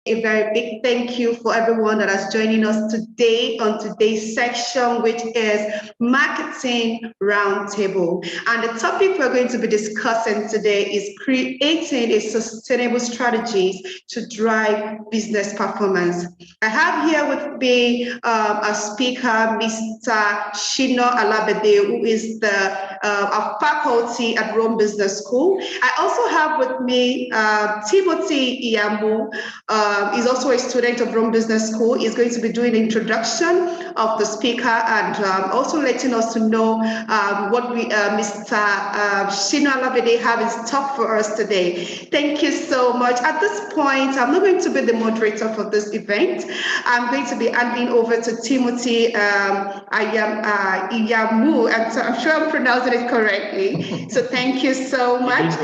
A very big thank you for everyone that is joining us today on today's section, which is Marketing Roundtable. And the topic we're going to be discussing today is creating a sustainable strategies to drive business performance. I have here with me a speaker, Mr. Shino Alabede, who is a faculty at Rome Business School. I also have with me Timothy Iyamu. He's also a student of Rome Business School. He's going to be doing the introduction of the speaker and also letting us to know what Mr. Shino Alabede have in stock for us today. Thank you so much. At this point, I'm not going to be the moderator for this event. I'm going to be handing over to Timothy Iyamu. I'm sure I'm pronouncing it correctly. So thank you so much.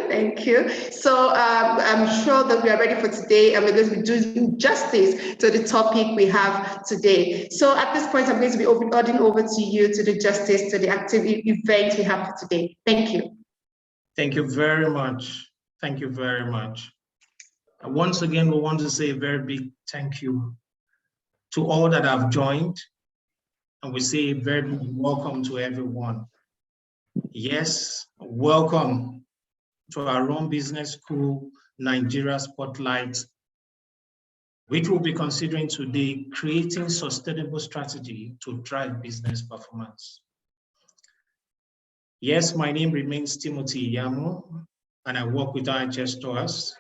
Thank you. So I'm sure that we are ready for today, and we're going to be doing justice to the topic we have today. So at this point, I'm going to be handing over to you to do justice to the active event we have for today. Thank you. Thank you very much. Thank you very much. And once again, we want to say a very big thank you to all that have joined, and we say a very big welcome to everyone. Yes, welcome to our Rome Business School Nigeria Spotlight, which we'll be considering today, creating sustainable strategy to drive business performance. Yes, my name remains Timothy Iyamu, and I work with IHS Towers.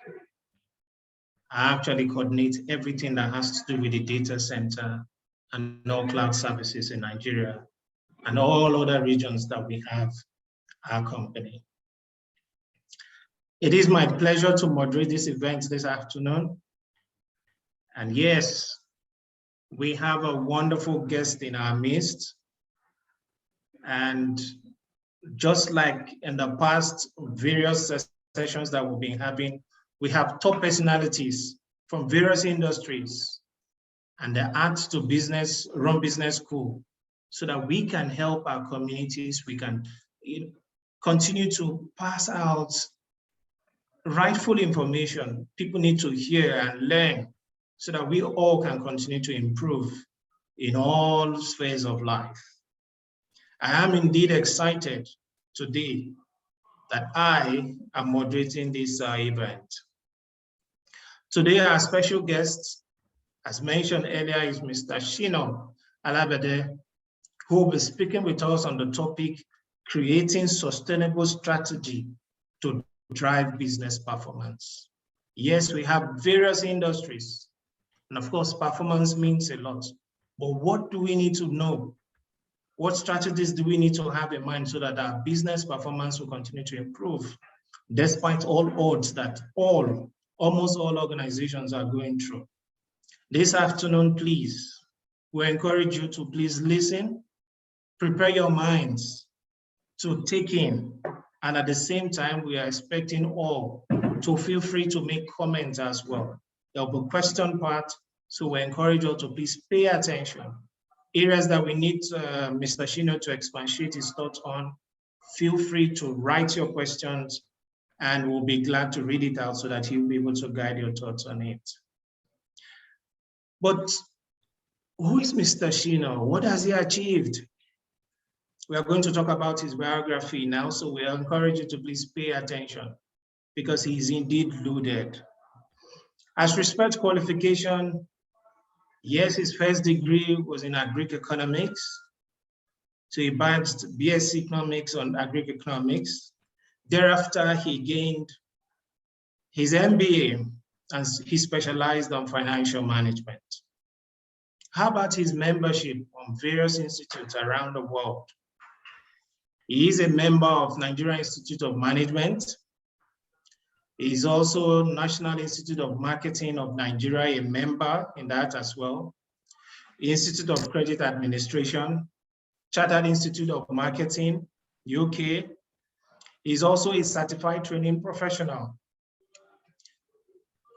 I actually coordinate everything that has to do with the data center and all cloud services in Nigeria and all other regions that we have our company. It is my pleasure to moderate this event this afternoon. And yes, we have a wonderful guest in our midst. And just like in the past various sessions that we've been having, we have top personalities from various industries, and they add to business, Rome Business School, so that we can help our communities, we can continue to pass out rightful information people need to hear and learn, so that we all can continue to improve in all spheres of life. I am indeed excited today that I am moderating this event. Today, our special guest, as mentioned earlier, is Mr. Shino Alabede, who will be speaking with us on the topic, creating sustainable strategy to drive business performance. Yes, we have various industries, and of course, performance means a lot. But what do we need to know? What strategies do we need to have in mind so that our business performance will continue to improve, despite all odds that almost all organizations are going through? This afternoon, please, we encourage you to please listen, prepare your minds to take in, and at the same time, we are expecting all to feel free to make comments as well. There will be question part, so we encourage you to please pay attention. Areas that we need Mr. Shino to expatiate his thoughts on, feel free to write your questions, and we'll be glad to read it out so that he'll be able to guide your thoughts on it. But who is Mr. Shino? What has he achieved? We are going to talk about his biography now, so we encourage you to please pay attention because he is indeed loaded. As respects qualification, yes, his first degree was in agri-economics. So he badged BSc Economics on agri-economics. Thereafter, he gained his MBA and he specialized on financial management. How about his membership on various institutes around the world? He is a member of Nigerian Institute of Management. He is also National Institute of Marketing of Nigeria, a member in that as well. Institute of Credit Administration, Chartered Institute of Marketing, UK. He's also a certified training professional,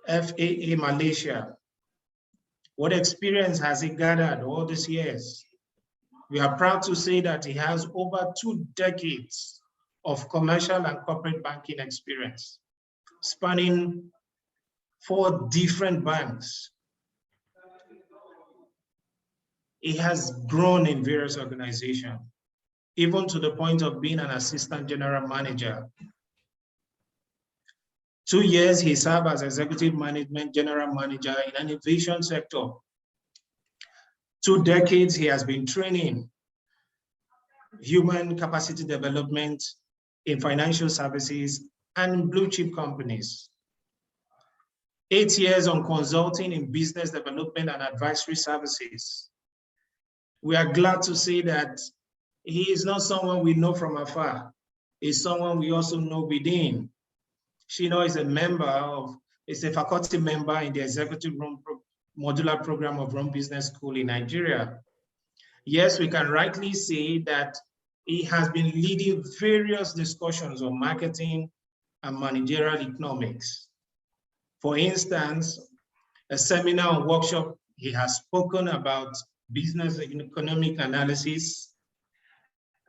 FAA Malaysia. What experience has he gathered all these years? We are proud to say that he has over 2 decades of commercial and corporate banking experience, spanning 4 different banks. He has grown in various organizations, even to the point of being an assistant general manager. 2 years, he served as executive management general manager in an innovation sector. 2 decades, he has been training human capacity development in financial services and blue chip companies. 8 years on consulting in business development and advisory services. We are glad to say that he is not someone we know from afar. He's someone we also know within. Shino is a faculty member in the executive modular program of Rome Business School in Nigeria. Yes, we can rightly say that he has been leading various discussions on marketing and managerial economics. For instance, a seminar and workshop, he has spoken about business and economic analysis.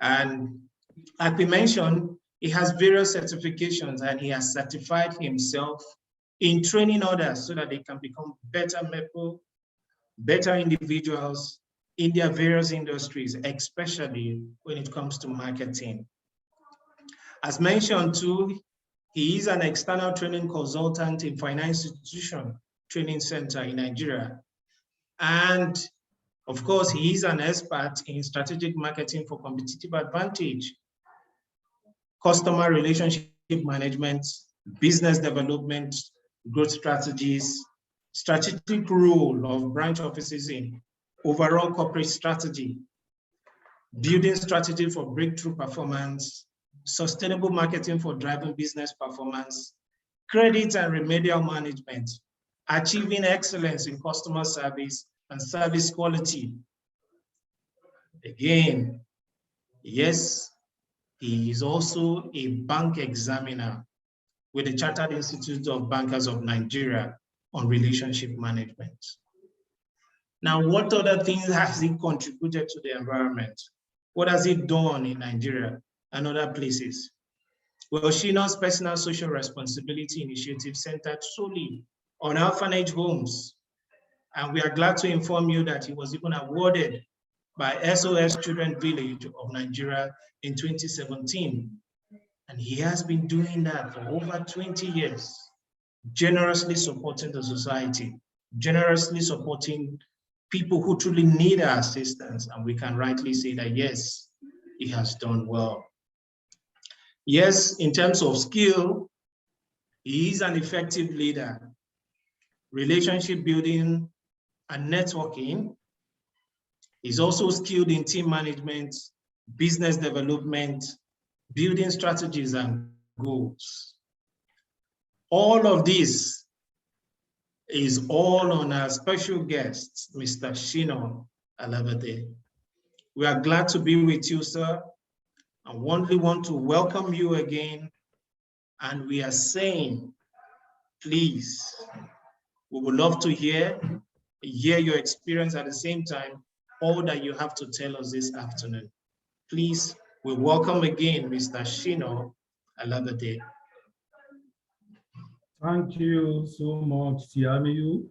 And like we mentioned, he has various certifications and he has certified himself in training others so that they can become better people, better individuals in their various industries, especially when it comes to marketing. As mentioned too, he is an external training consultant in Finance Institution Training Center in Nigeria. And of course, he is an expert in strategic marketing for competitive advantage, customer relationship management, business development, growth strategies, strategic role of branch offices in overall corporate strategy, building strategy for breakthrough performance, sustainable marketing for driving business performance, credit and remedial management, achieving excellence in customer service and service quality. Again, yes, he is also a bank examiner with the Chartered Institute of Bankers of Nigeria on relationship management. Now, what other things has he contributed to the environment? What has he done in Nigeria and other places? Well, Shino's personal social responsibility initiative centered solely on orphanage homes. And we are glad to inform you that he was even awarded by SOS Children Village of Nigeria in 2017. And he has been doing that for over 20 years, generously supporting the society, generously supporting people who truly need our assistance. And we can rightly say that, yes, he has done well. Yes, in terms of skill, he is an effective leader, relationship building and networking. He's also skilled in team management, business development, building strategies and goals. All of this is all on our special guest, Mr. Shino Alabade. We are glad to be with you, sir. I only want to welcome you again. And we are saying, please, we would love to hear your experience at the same time, all that you have to tell us this afternoon. Please, we welcome again Mr. Shino Alabade. Thank you so much, Tiamiyu.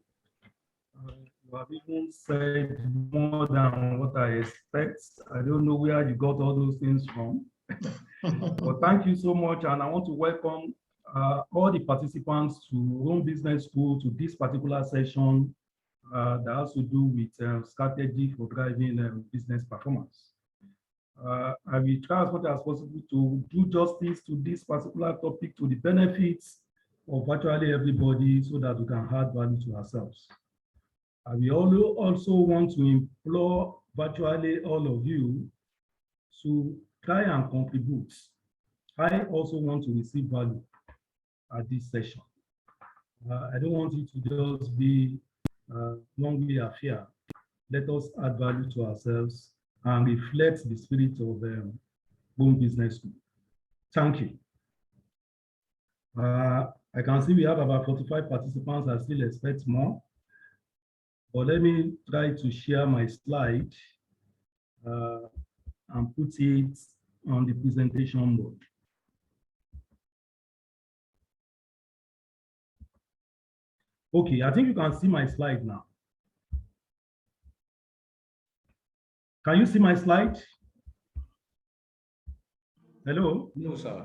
You have even said more than what I expect. I don't know where you got all those things from. But thank you so much, and I want to welcome all the participants to Rome Business School to this particular session that has to do with strategy for driving business performance. I will try as much as possible to do justice to this particular topic, to the benefits of virtually everybody, so that we can add value to ourselves. We also want to implore virtually all of you to try and contribute. I also want to receive value at this session. I don't want it to just be one-way affair. Let us add value to ourselves and reflect the spirit of Rome Business School. Thank you. I can see we have about 45 participants. I still expect more. But let me try to share my slide and put it on the presentation mode. Okay, I think you can see my slide now. Can you see my slide? Hello? No, sir.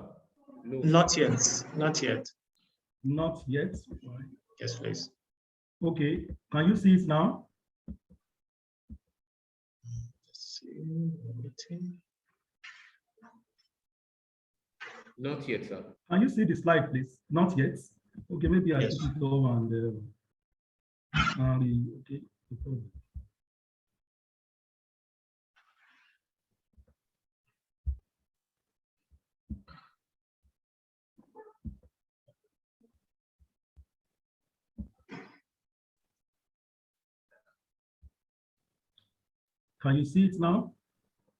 No. Not yet, not yet. Not yet. Yes, please. Okay, can you see it now? Let's see. Not yet, sir. Can you see the slide, please? Not yet. Okay, maybe I Yes. put it over and okay. No problem. Can you see it now?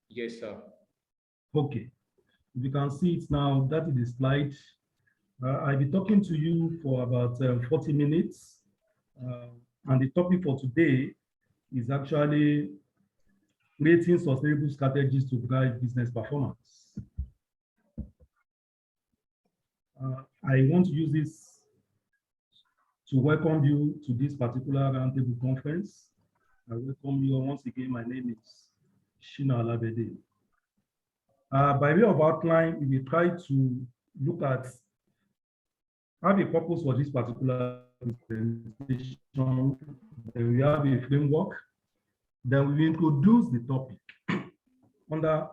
Yes, sir. Okay. If you can see it now, that is the slide. I'll be talking to you for about 40 minutes. And the topic for today is actually creating sustainable strategies to drive business performance. I want to use this to welcome you to this particular roundtable conference. I welcome you once again. My name is Shina Alabede. By way of outline, we will try to look at, have a purpose for this particular presentation. Then we have a framework. Then we introduce the topic under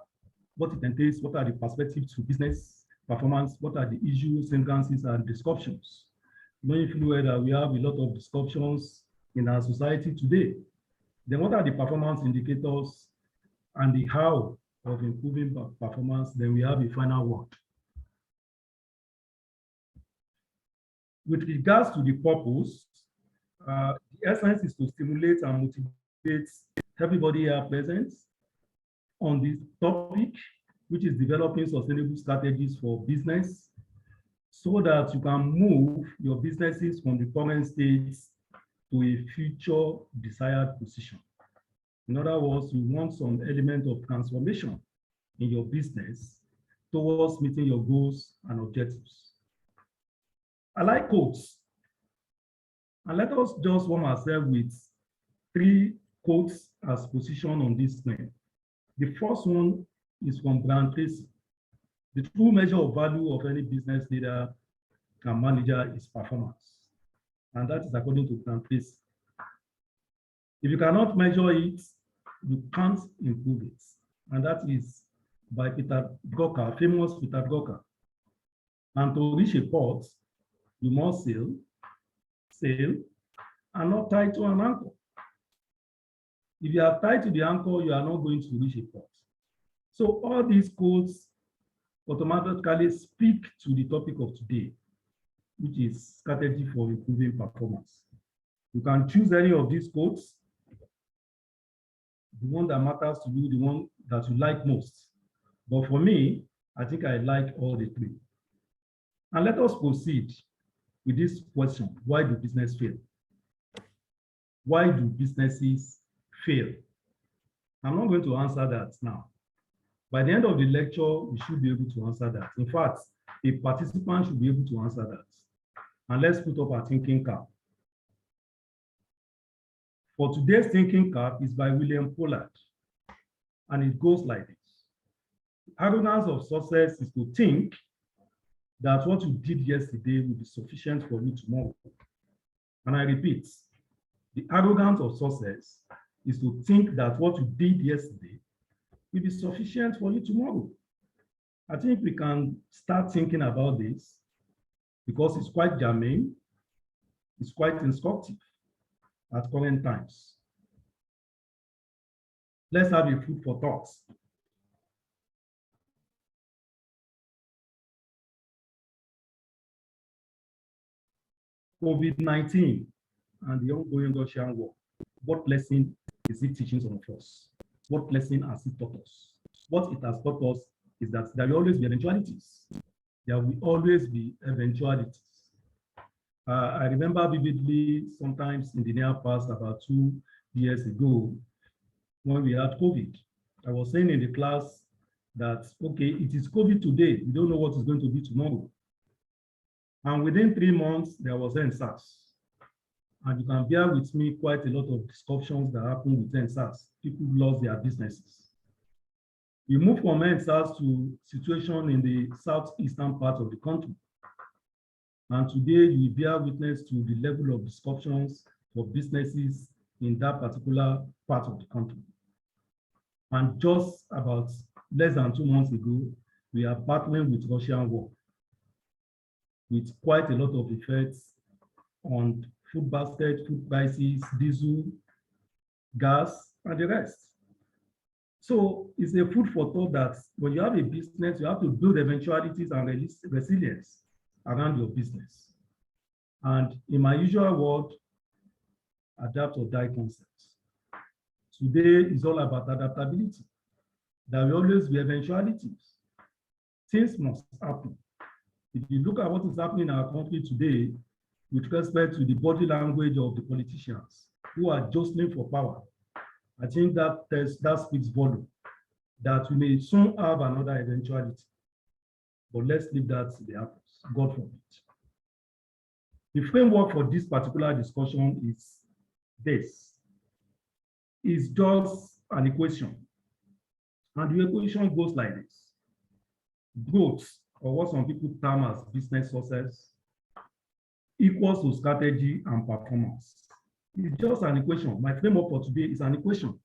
what it entails, what are the perspectives to business performance, what are the issues, hindrances, and disruptions. Many of you know that we have a lot of disruptions in our society today. Then what are the performance indicators and the how of improving performance? Then we have a final word. With regards to the purpose, the essence is to stimulate and motivate everybody here present on this topic, which is developing sustainable strategies for business so that you can move your businesses from the current state to a future desired position. In other words, you want some element of transformation in your business towards meeting your goals and objectives. I like quotes. And let us just warm ourselves with 3 quotes as positioned on this screen. The first one is from Brian Tracy. The true measure of value of any business leader and manager is performance. And that is according to Brian Tracy. If you cannot measure it, you can't improve it. And that is by Peter Drucker, famous Peter Drucker. And to reach a port, you must sail, and not tied to an anchor. If you are tied to the anchor, you are not going to reach a port. So all these quotes automatically speak to the topic of today, which is strategy for improving performance. You can choose any of these quotes, the one that matters to you, the one that you like most. But for me, I think I like all the 3. And let us proceed with this question: why do business fail? Why do businesses fail? I'm not going to answer that now. By the end of the lecture, we should be able to answer that. In fact, a participant should be able to answer that. And let's put up our thinking cap. For today's thinking cap is by William Pollard. And it goes like this: arrogance of success is to think that what you did yesterday will be sufficient for you tomorrow. And I repeat, the arrogance of success is to think that what you did yesterday will be sufficient for you tomorrow. I think we can start thinking about this because it's quite germane, it's quite instructive at current times. Let's have a food for thought. COVID-19 and the ongoing Russian war, what lesson is it teaching some of us? What lesson has it taught us? What it has taught us is that there will always be eventualities. There will always be eventualities. I remember vividly, sometimes in the near past, about 2 years ago, when we had COVID, I was saying in the class that, okay, it is COVID today. We don't know what is going to be tomorrow. And within 3 months, there was NSAS. And you can bear with me quite a lot of disruptions that happen with NSAS. People lost their businesses. We moved from NSAS to situation in the southeastern part of the country. And today we bear witness to the level of disruptions for businesses in that particular part of the country. And just about less than 2 months ago, we are battling with Russian war, with quite a lot of effects on food basket, food prices, diesel, gas, and the rest. So it's a food for thought that when you have a business, you have to build eventualities and resilience around your business. And in my usual word, adapt or die concepts. Today is all about adaptability. There will always be eventualities. Things must happen. If you look at what is happening in our country today, with respect to the body language of the politicians who are jostling for power, I think that speaks volume, that we may soon have another eventuality. But let's leave that to the apples, God forbid. The framework for this particular discussion is this. It's just an equation. And the equation goes like this. Growth, or what some people term as business success, equals to strategy and performance. It's just an equation. My framework for today is an equation.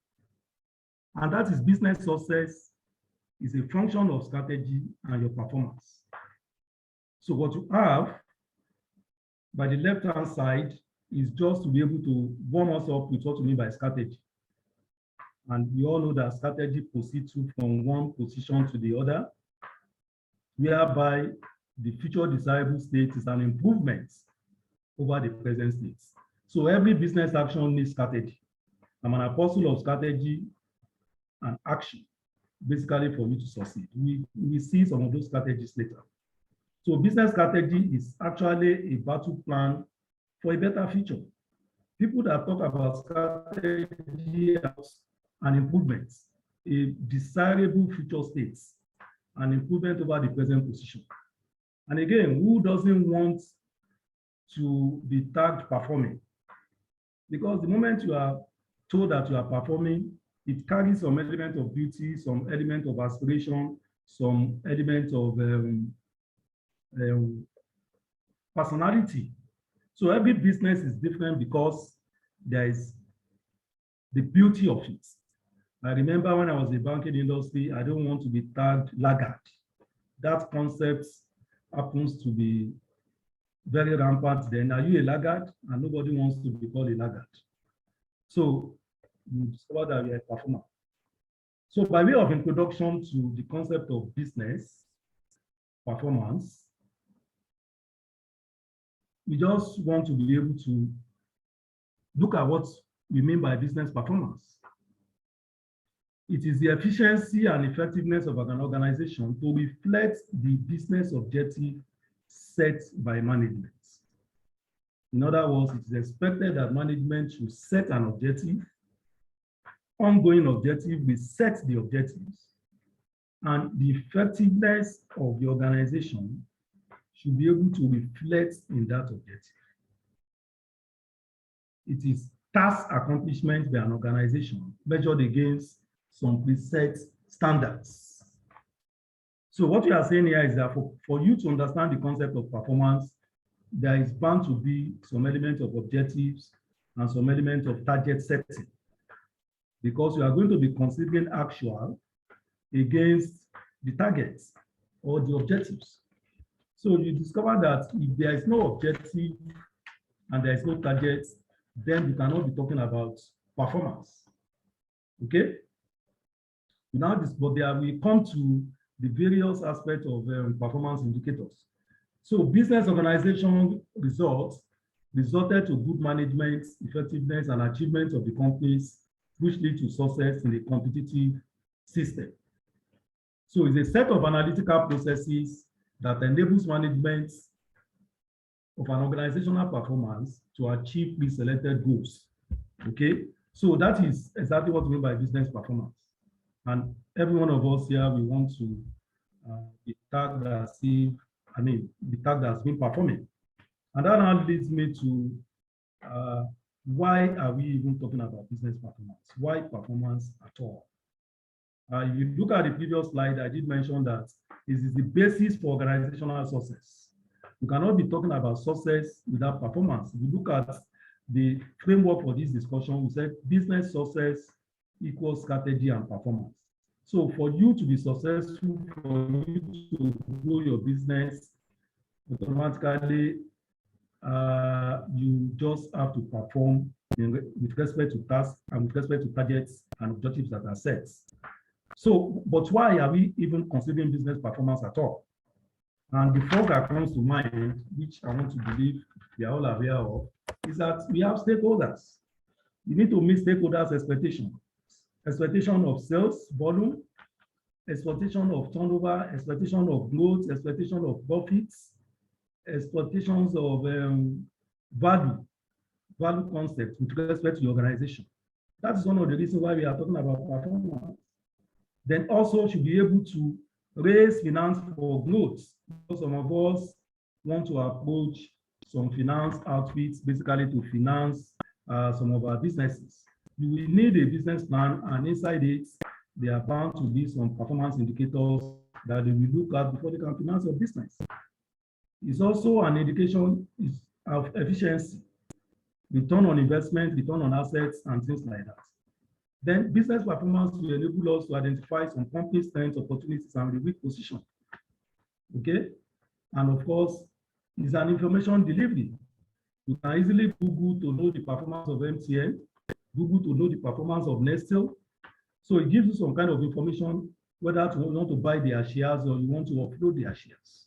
And that is business success is a function of strategy and your performance. So what you have by the left-hand side is just to be able to warm us up with what we mean by strategy. And we all know that strategy proceeds from one position to the other, whereby the future desirable state is an improvement over the present state. So every business action needs strategy. I'm an apostle of strategy and action, basically for you to succeed. We see some of those strategies later. So business strategy is actually a battle plan for a better future. People that talk about strategy and improvements, a desirable future state, an improvement over the present position. And again, who doesn't want to be tagged performing? Because the moment you are told that you are performing, it carries some element of beauty, some element of aspiration, some element of personality. So every business is different because there is the beauty of it. I remember when I was in the banking industry, I don't want to be tagged laggard. That concept happens to be very rampant then. Are you a laggard? And nobody wants to be called a laggard. So you discover that you're a performer. So by way of introduction to the concept of business performance, we just want to be able to look at what we mean by business performance. It is the efficiency and effectiveness of an organization to reflect the business objective set by management. In other words, it is expected that management should set an objective, ongoing objective, we set the objectives, and the effectiveness of the organization should be able to reflect in that objective. It is task accomplishment by an organization measured against some preset standards. So what we are saying here is that for you to understand the concept of performance, there is bound to be some element of objectives and some element of target setting, because you are going to be considering actual against the targets or the objectives. So you discover that if there is no objective and there is no target, then you cannot be talking about performance. Okay? Now, but there we come to the various aspects of performance indicators. So business organization resulted to good management, effectiveness, and achievement of the companies, which lead to success in a competitive system. So it's a set of analytical processes that enables management of an organizational performance to achieve pre-selected goals. Okay, so that is exactly what we mean by business performance. And every one of us here, we want to be tagged as if, be tagged as being performing. And that now leads me to why are we even talking about business performance? Why performance at all? If you look at the previous slide, I did mention that this is the basis for organizational success. You cannot be talking about success without performance. If you look at the framework for this discussion, we said business success equals strategy and performance. So for you to be successful, for you to grow your business, automatically, you just have to perform with respect to tasks and with respect to targets and objectives that are set. So, but why are we even considering business performance at all? And the first that comes to mind, which I want to believe we are all aware of, is that we have stakeholders. You need to meet stakeholders' expectations. Expectation of sales volume, expectation of turnover, expectation of growth, expectation of profits, expectations of value concept with respect to the organization. That's one of the reasons why we are talking about performance. Then also should be able to raise finance for growth. Some of us want to approach some finance outfits basically to finance some of our businesses. You will need a business plan, and inside it, there are bound to be some performance indicators that they will look at before they can finance your business. It's also an indication of efficiency, return on investment, return on assets, and things like that. Then business performance will enable us to identify some company strengths, opportunities, and the weak position. Okay? And of course, it's an information delivery. You can easily Google to know the performance of MTN, Google to know the performance of Nestle. So it gives you some kind of information whether you want to buy their shares or you want to offload their shares.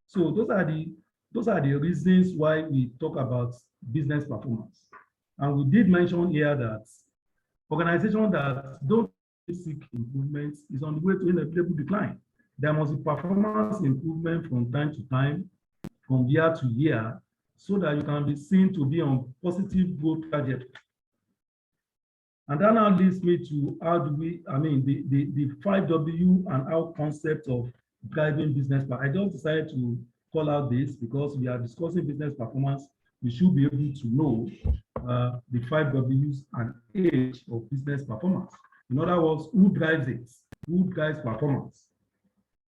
So those are the reasons why we talk about business performance. And we did mention here that organizations that don't seek improvements is on the way to inevitable decline. There must be performance improvement from time to time, from year to year, so that you can be seen to be on positive growth trajectory. And that now leads me to how do we, the 5W and our concept of driving business. I just decided to call out this because we are discussing business performance. We should be able to know the 5Ws and H of business performance. In other words, who drives it? Who drives performance?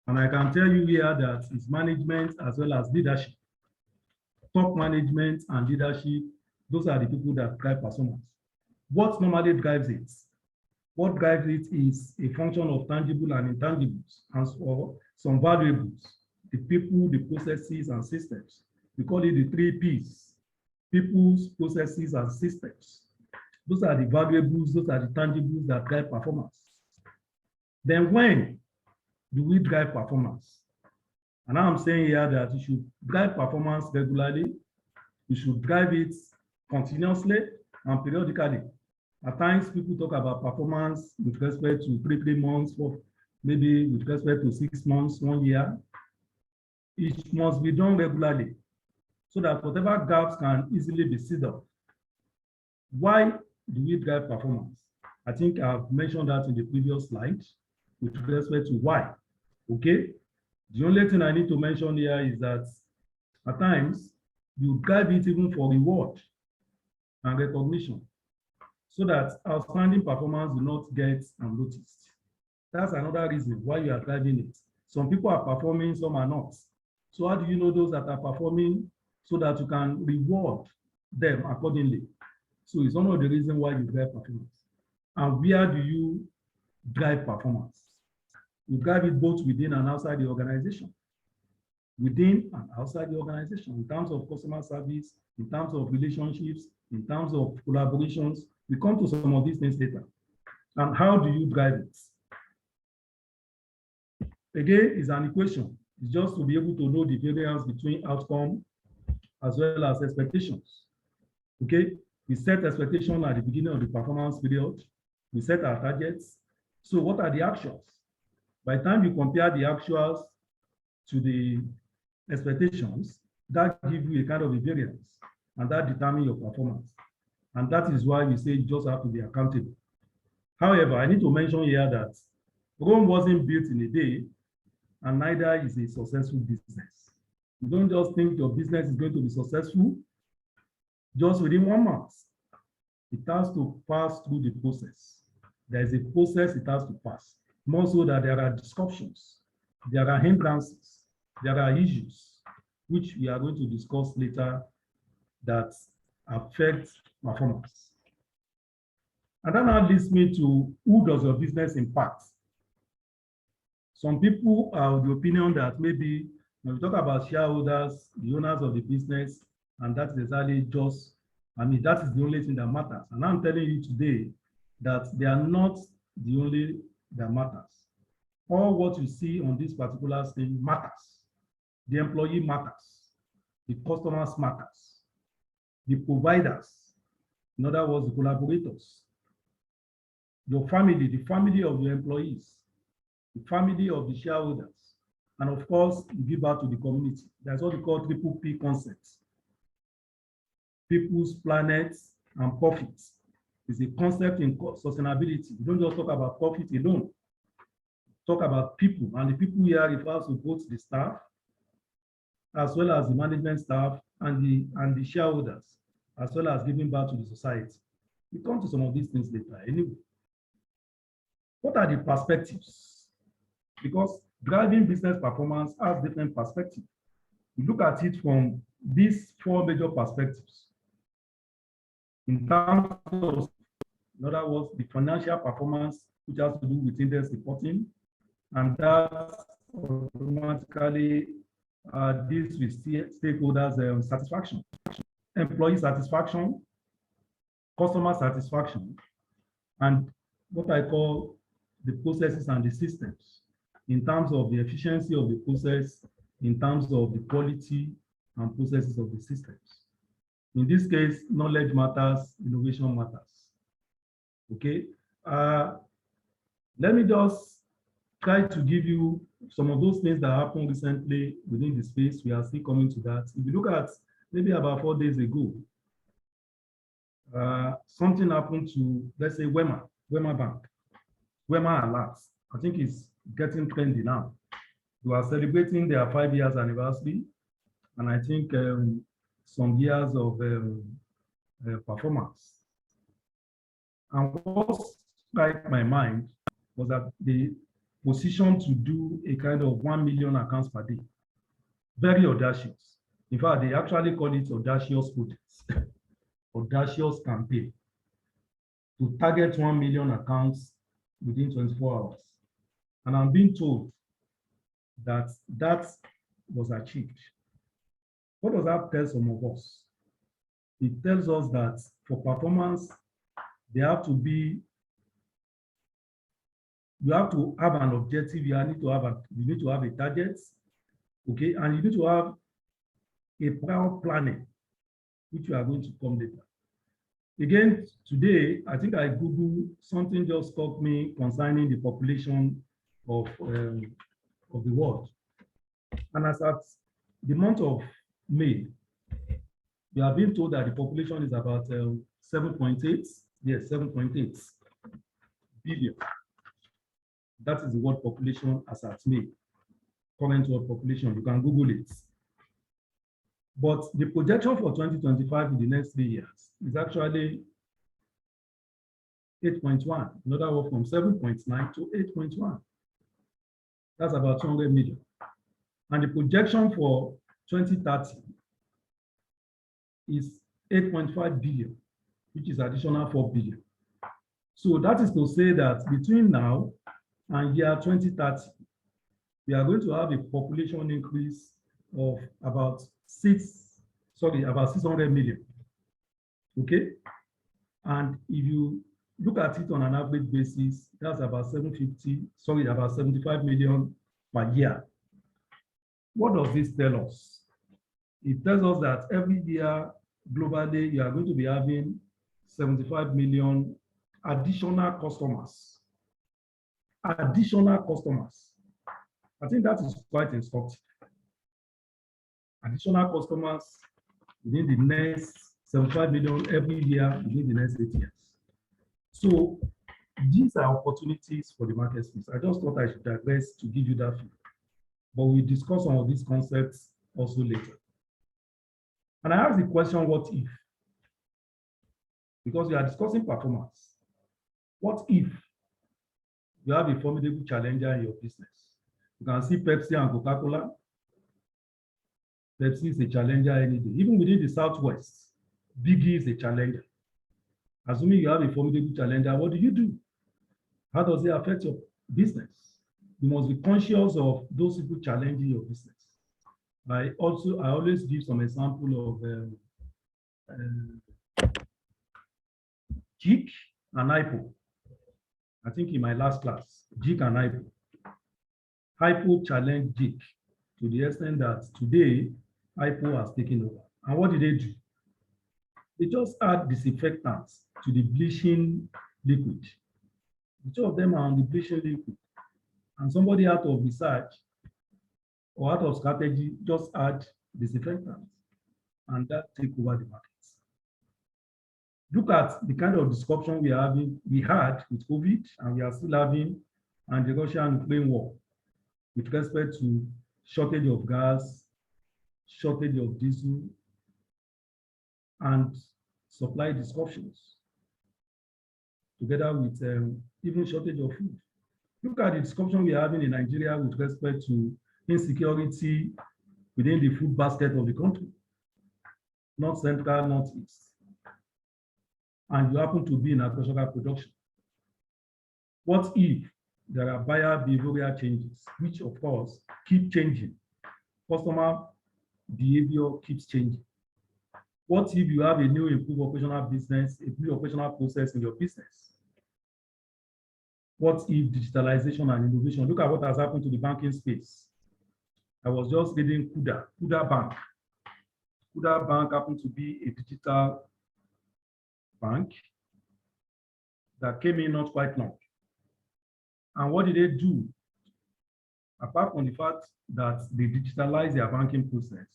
And I can tell you here that it's management as well as leadership. Top management and leadership, those are the people that drive performance. What normally drives it? What drives it is a function of tangible and intangibles, and or some variables, the people, the processes, and systems. We call it the 3 Ps: people's, processes, and systems. Those are the variables, those are the tangibles that drive performance. Then when do we drive performance? And I'm saying here that you should drive performance regularly. You should drive it continuously and periodically. At times, people talk about performance with respect to 3 months, or maybe with respect to 6 months, 1 year. It must be done regularly so that whatever gaps can easily be sealed up. Why do we drive performance? I think I've mentioned that in the previous slide with respect to why. Okay? The only thing I need to mention here is that at times, you drive it even for reward and recognition, so that outstanding performance will not get unnoticed. That's another reason why you are driving it. Some people are performing, some are not. So how do you know those that are performing so that you can reward them accordingly? So it's one of the reasons why you drive performance. And where do you drive performance? You drive it both within and outside the organization. Within and outside the organization, in terms of customer service, in terms of relationships, in terms of collaborations. We come to some of these things later. And how do you drive it? Again, it's an equation. It's just to be able to know the variance between outcome as well as expectations. Okay, we set expectation at the beginning of the performance period. We set our targets. So what are the actuals? By the time you compare the actuals to the expectations, that gives you a kind of a variance, and that determines your performance. And that is why we say you just have to be accountable. However, I need to mention here that Rome wasn't built in a day, and neither is a successful business. You don't just think your business is going to be successful just within 1 month. it has to pass through the process. There is a process it has to pass. More so that there are disruptions, there are hindrances, there are issues, which we are going to discuss later that affect performance. And that now leads me to who does your business impact? Some people are of the opinion that maybe when we talk about shareholders, the owners of the business, and that is exactly just, that is the only thing that matters. And I'm telling you today that they are not the only that matters. All what you see on this particular thing matters. The employee matters. The customers matters. The providers, in other words, the collaborators, your family, the family of your employees, the family of the shareholders, and of course, you give back to the community. That's what we call triple P concepts. People's, planets, and profits. It's a concept in sustainability. We don't just talk about profit alone. Talk about people, and the people here refers to both the staff, as well as the management staff and the shareholders, as well as giving back to the society. We come to some of these things later. Anyway, what are the perspectives? Because driving business performance has different perspectives. We look at it from these four major perspectives. In terms of, in other words, the financial performance, which has to do with index reporting, and that automatically deals with stakeholders' satisfaction, employee satisfaction, customer satisfaction, and what I call the processes and the systems in terms of the efficiency of the process, in terms of the quality and processes of the systems. In this case, knowledge matters, innovation matters. Okay, let me just try to give you some of those things that happened recently within the space. We are still coming to that. If you look at maybe about 4 days ago, something happened to, let's say, Wema Bank, Wema Alert. I think it's getting trendy now. We are celebrating their 5 years anniversary, and I think some years of performance. And what struck my mind was that the position to do a kind of 1 million accounts per day. Very audacious. In fact, they actually call it audacious projects, audacious campaign to target 1 million accounts within 24 hours. And I'm being told that that was achieved. What does that tell some of us? It tells us that for performance, they have to be, you have to have an objective, you need to have a target, okay, and you need to have a prior planning, which we are going to come later. Again, today, I think I Googled something just struck me concerning the population of the world. And as at the month of May, we have been told that the population is about 7.8, yes, 7.8 billion. That is the world population as at May, current world population. You can Google it. But the projection for 2025 in the next 3 years is actually 8.1. In other words, from 7.9 to 8.1. That's about 200 million. And the projection for 2030 is 8.5 billion, which is additional 4 billion. So that is to say that between now and year 2030, we are going to have a population increase of about 600 million. Okay? And if you look at it on an average basis, that's about 75 million per year. What does this tell us? It tells us that every year, globally, you are going to be having 75 million additional customers. Additional customers. I think that is quite instructive. Additional customers within the next 75 million every year within the next 8 years. So these are opportunities for the market space. I just thought I should digress to give you that feel. But we'll discuss some of these concepts also later. And I asked the question, what if? because we are discussing performance. What if you have a formidable challenger in your business? You can see Pepsi and Coca-Cola. Pepsi is a challenger any day. Even within the Southwest, Biggie is a challenger. Assuming you have a formidable challenger, what do? How does it affect your business? You must be conscious of those people challenging your business. I always give some example of JIC and IPO. I think in my last class, JIC and IPO. IPO challenged JIC to the extent that today, IPO has taken over. And what did they do? They just add disinfectants to the bleaching liquid. The two of them are on the bleaching liquid. And somebody out of research or out of strategy just add disinfectants, and that take over the markets. Look at the kind of disruption we had with COVID, and we are still having, and the Russian-Ukraine war with respect to shortage of gas, shortage of diesel, and supply disruptions, together with even shortage of food. Look at the disruption we are having in Nigeria with respect to insecurity within the food basket of the country, North Central, Northeast, and you happen to be in agricultural production. What if there are buyer behavioral changes, which of course keep changing? Customer behavior keeps changing. What if you have a new improved operational business, a new operational process in your business? What if digitalization and innovation? Look at what has happened to the banking space. I was just reading Kuda Bank. Kuda Bank happened to be a digital bank that came in not quite long. And what did they do? Apart from the fact that they digitalized their banking process,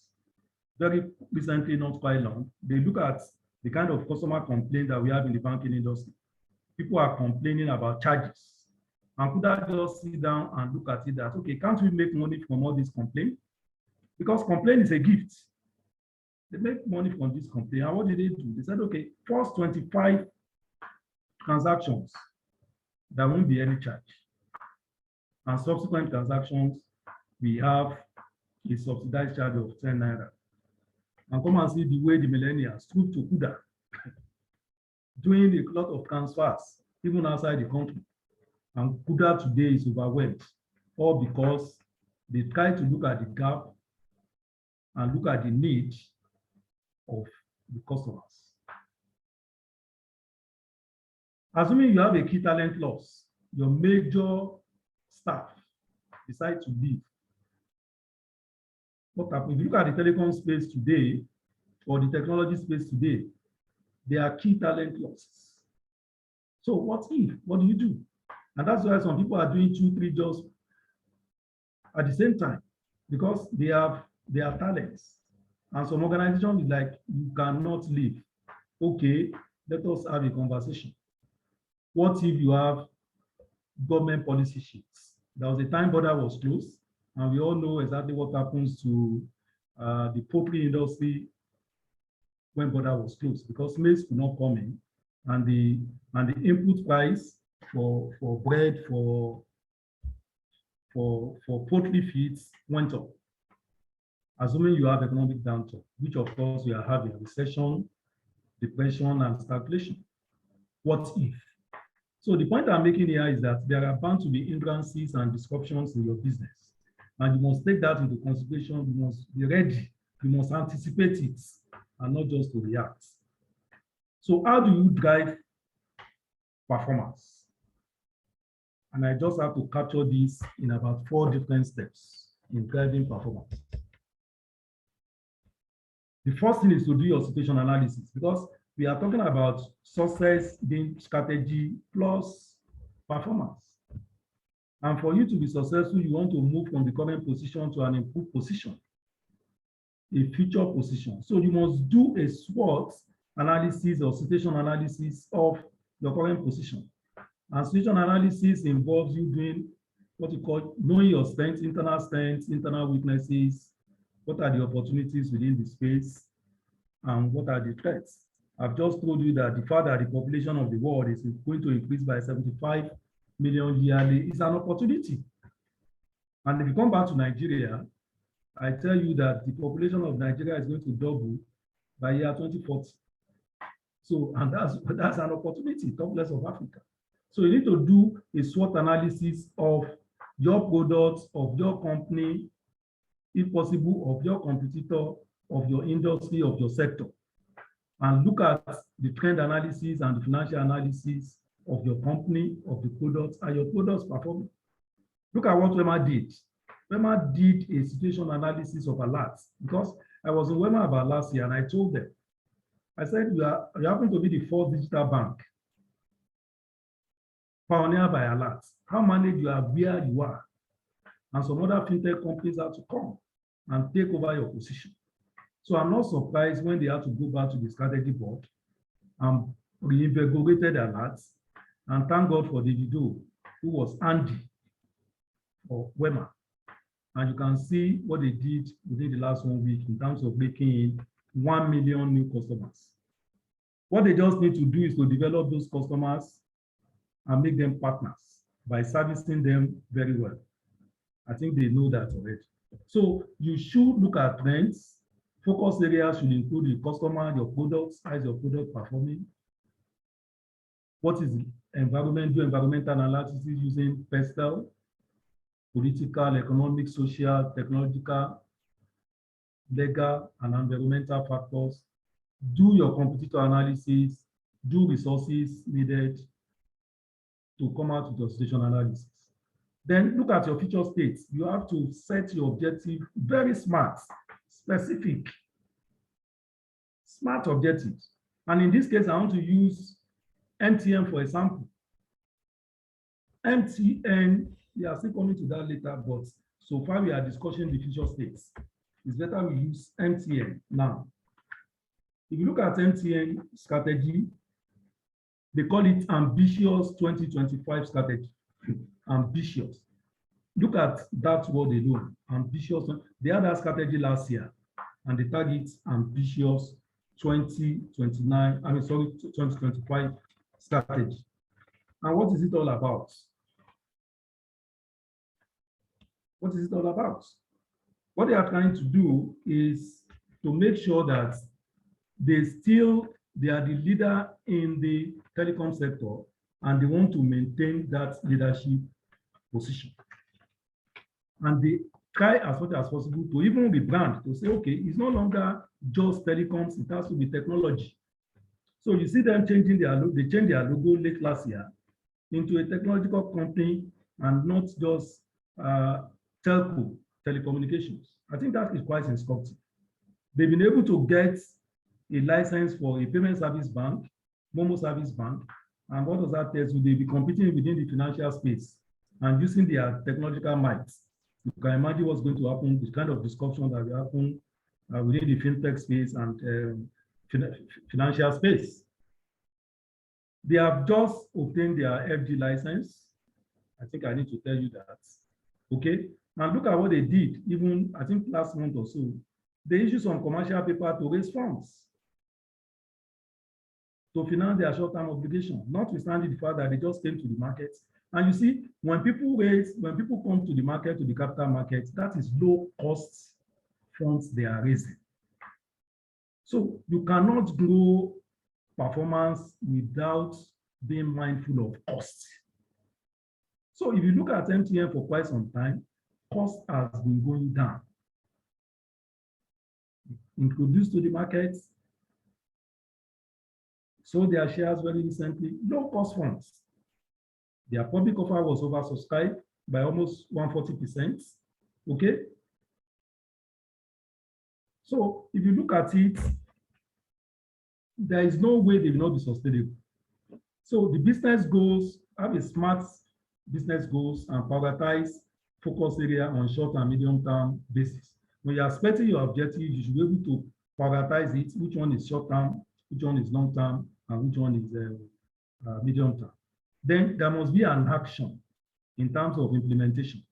very recently, not quite long, they look at the kind of customer complaint that we have in the banking industry. People are complaining about charges. And Kuda just sit down and look at it that, okay, can't we make money from all these complaints? Because complaint is a gift. They make money from this complaint. And what did they do? They said, okay, first 25 transactions, there won't be any charge. And subsequent transactions, we have a subsidized charge of 10 naira. And come and see the way the millennials troop to Kuda, doing a lot of transfers, even outside the country. And Kuda today is overwhelmed, all because they try to look at the gap and look at the need of the customers. Assuming you have a key talent loss, your major staff decide to leave. What happens? If you look at the telecom space today, or the technology space today, there are key talent losses. So what if? What do you do? And that's why some people are doing 2, 3 jobs at the same time, because they have their talents. And some organizations is like, you cannot leave. Okay, let us have a conversation. What if you have government policy sheets? There was a time border was closed, and we all know exactly what happens to the poultry industry when border was closed, because maize could not come in, and the input price for bread, for poultry feeds went up. Assuming you have economic downturn, which of course we are having, recession, depression, and stagflation. What if? So the point I'm making here is that there are bound to be hindrances and disruptions in your business. And you must take that into consideration. You must be ready. You must anticipate it and not just to react. So how do you drive performance? And I just have to capture this in about 4 different steps in driving performance. The first thing is to do your situation analysis, because we are talking about success being strategy plus performance. And for you to be successful, you want to move from the current position to an improved position, a future position. So you must do a SWOT analysis or situation analysis of your current position. And situation analysis involves you doing what you call knowing your strengths, internal weaknesses, what are the opportunities within the space, and what are the threats. I've just told you that the fact that the population of the world is going to increase by 75 million yearly is an opportunity. And if you come back to Nigeria, I tell you that the population of Nigeria is going to double by year 2040. So, and that's an opportunity, talk less of Africa. So you need to do a SWOT analysis of your products, of your company, if possible, of your competitor, of your industry, of your sector. And look at the trend analysis and the financial analysis of your company, of the products, and your products performing. Look at what WEMA did. WEMA did a situation analysis of alerts, because I was in WEMA about last year and I told them, I said, you happen to be the fourth digital bank pioneered by alerts. How many you are where you are? And some other fintech companies have to come and take over your position. So I'm not surprised when they have to go back to the strategy board and reinvigorated alerts. And thank God for Davido, who was Andy for WEMA. And you can see what they did within the last 1 week in terms of making in 1 million new customers. What they just need to do is to develop those customers and make them partners by servicing them very well. I think they know that already. So you should look at trends. Focus areas should include the customer, your products, how is your product performing? What is the environment? Do environmental analysis using PESTEL, political, economic, social, technological, legal, and environmental factors. Do your competitor analysis, do resources needed to come out with your situation analysis. Then look at your future states. You have to set your objective very smart, specific, smart objectives. And in this case, I want to use MTN for example. MTN, we are still coming to that later, but so far we are discussing the future states. It's better we use MTN now. If you look at MTN strategy, they call it ambitious 2025 strategy. Ambitious. Look at that word alone. Ambitious. They had that strategy last year, and they target ambitious 2029. 2025 strategy. And what is it all about? What is it all about? What they are trying to do is to make sure that they are the leader in the telecom sector, and they want to maintain that leadership position. And they try as much as possible to even rebrand, to say, okay, it's no longer just telecoms, it has to be technology. So you see them changing their logo, they changed their logo late last year into a technological company and not just telco, telecommunications. I think that is quite instructive. They've been able to get a license for a payment service bank, Momo service bank, and what does that tell you? They'll be competing within the financial space and using their technological might. You can imagine what's going to happen, the kind of discussion that will happen within the fintech space and financial space. They have just obtained their FG license. I think I need to tell you that. Okay, and look at what they did, even I think last month or so. They issued some commercial paper to raise funds to finance their short-term obligation, notwithstanding the fact that they just came to the market. And you see, when people come to the market, to the capital market, that is low-cost funds they are raising. So you cannot grow performance without being mindful of cost. So if you look at MTN for quite some time, cost has been going down. Introduced to the market, sold their shares very recently, low-cost funds. Their public offer was oversubscribed by almost 140%. Okay? So if you look at it, there is no way they will not be sustainable. So the business goals, have a smart business goals and prioritize focus area on short and medium-term basis. When you are setting your objective, you should be able to prioritize it, which one is short-term, which one is long-term, and which one is medium-term. Then there must be an action in terms of implementation.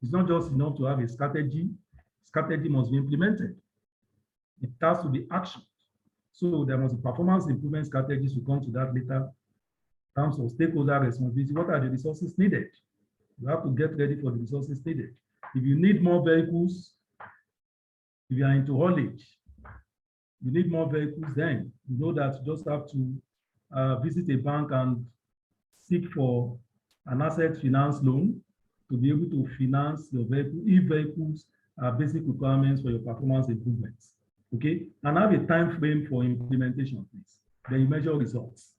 It's not just enough to have a strategy. Strategy must be implemented. It has to be action. So there must be performance improvement strategies. We come to that later. In terms of stakeholder responsibility, what are the resources needed? You have to get ready for the resources needed. If you need more vehicles, if you are into haulage, you need more vehicles, then you know that you just have to visit a bank and seek for an asset finance loan to be able to finance your vehicle if vehicles are basic requirements for your performance improvements. Okay, and have a time frame for implementation, please. Then you measure results.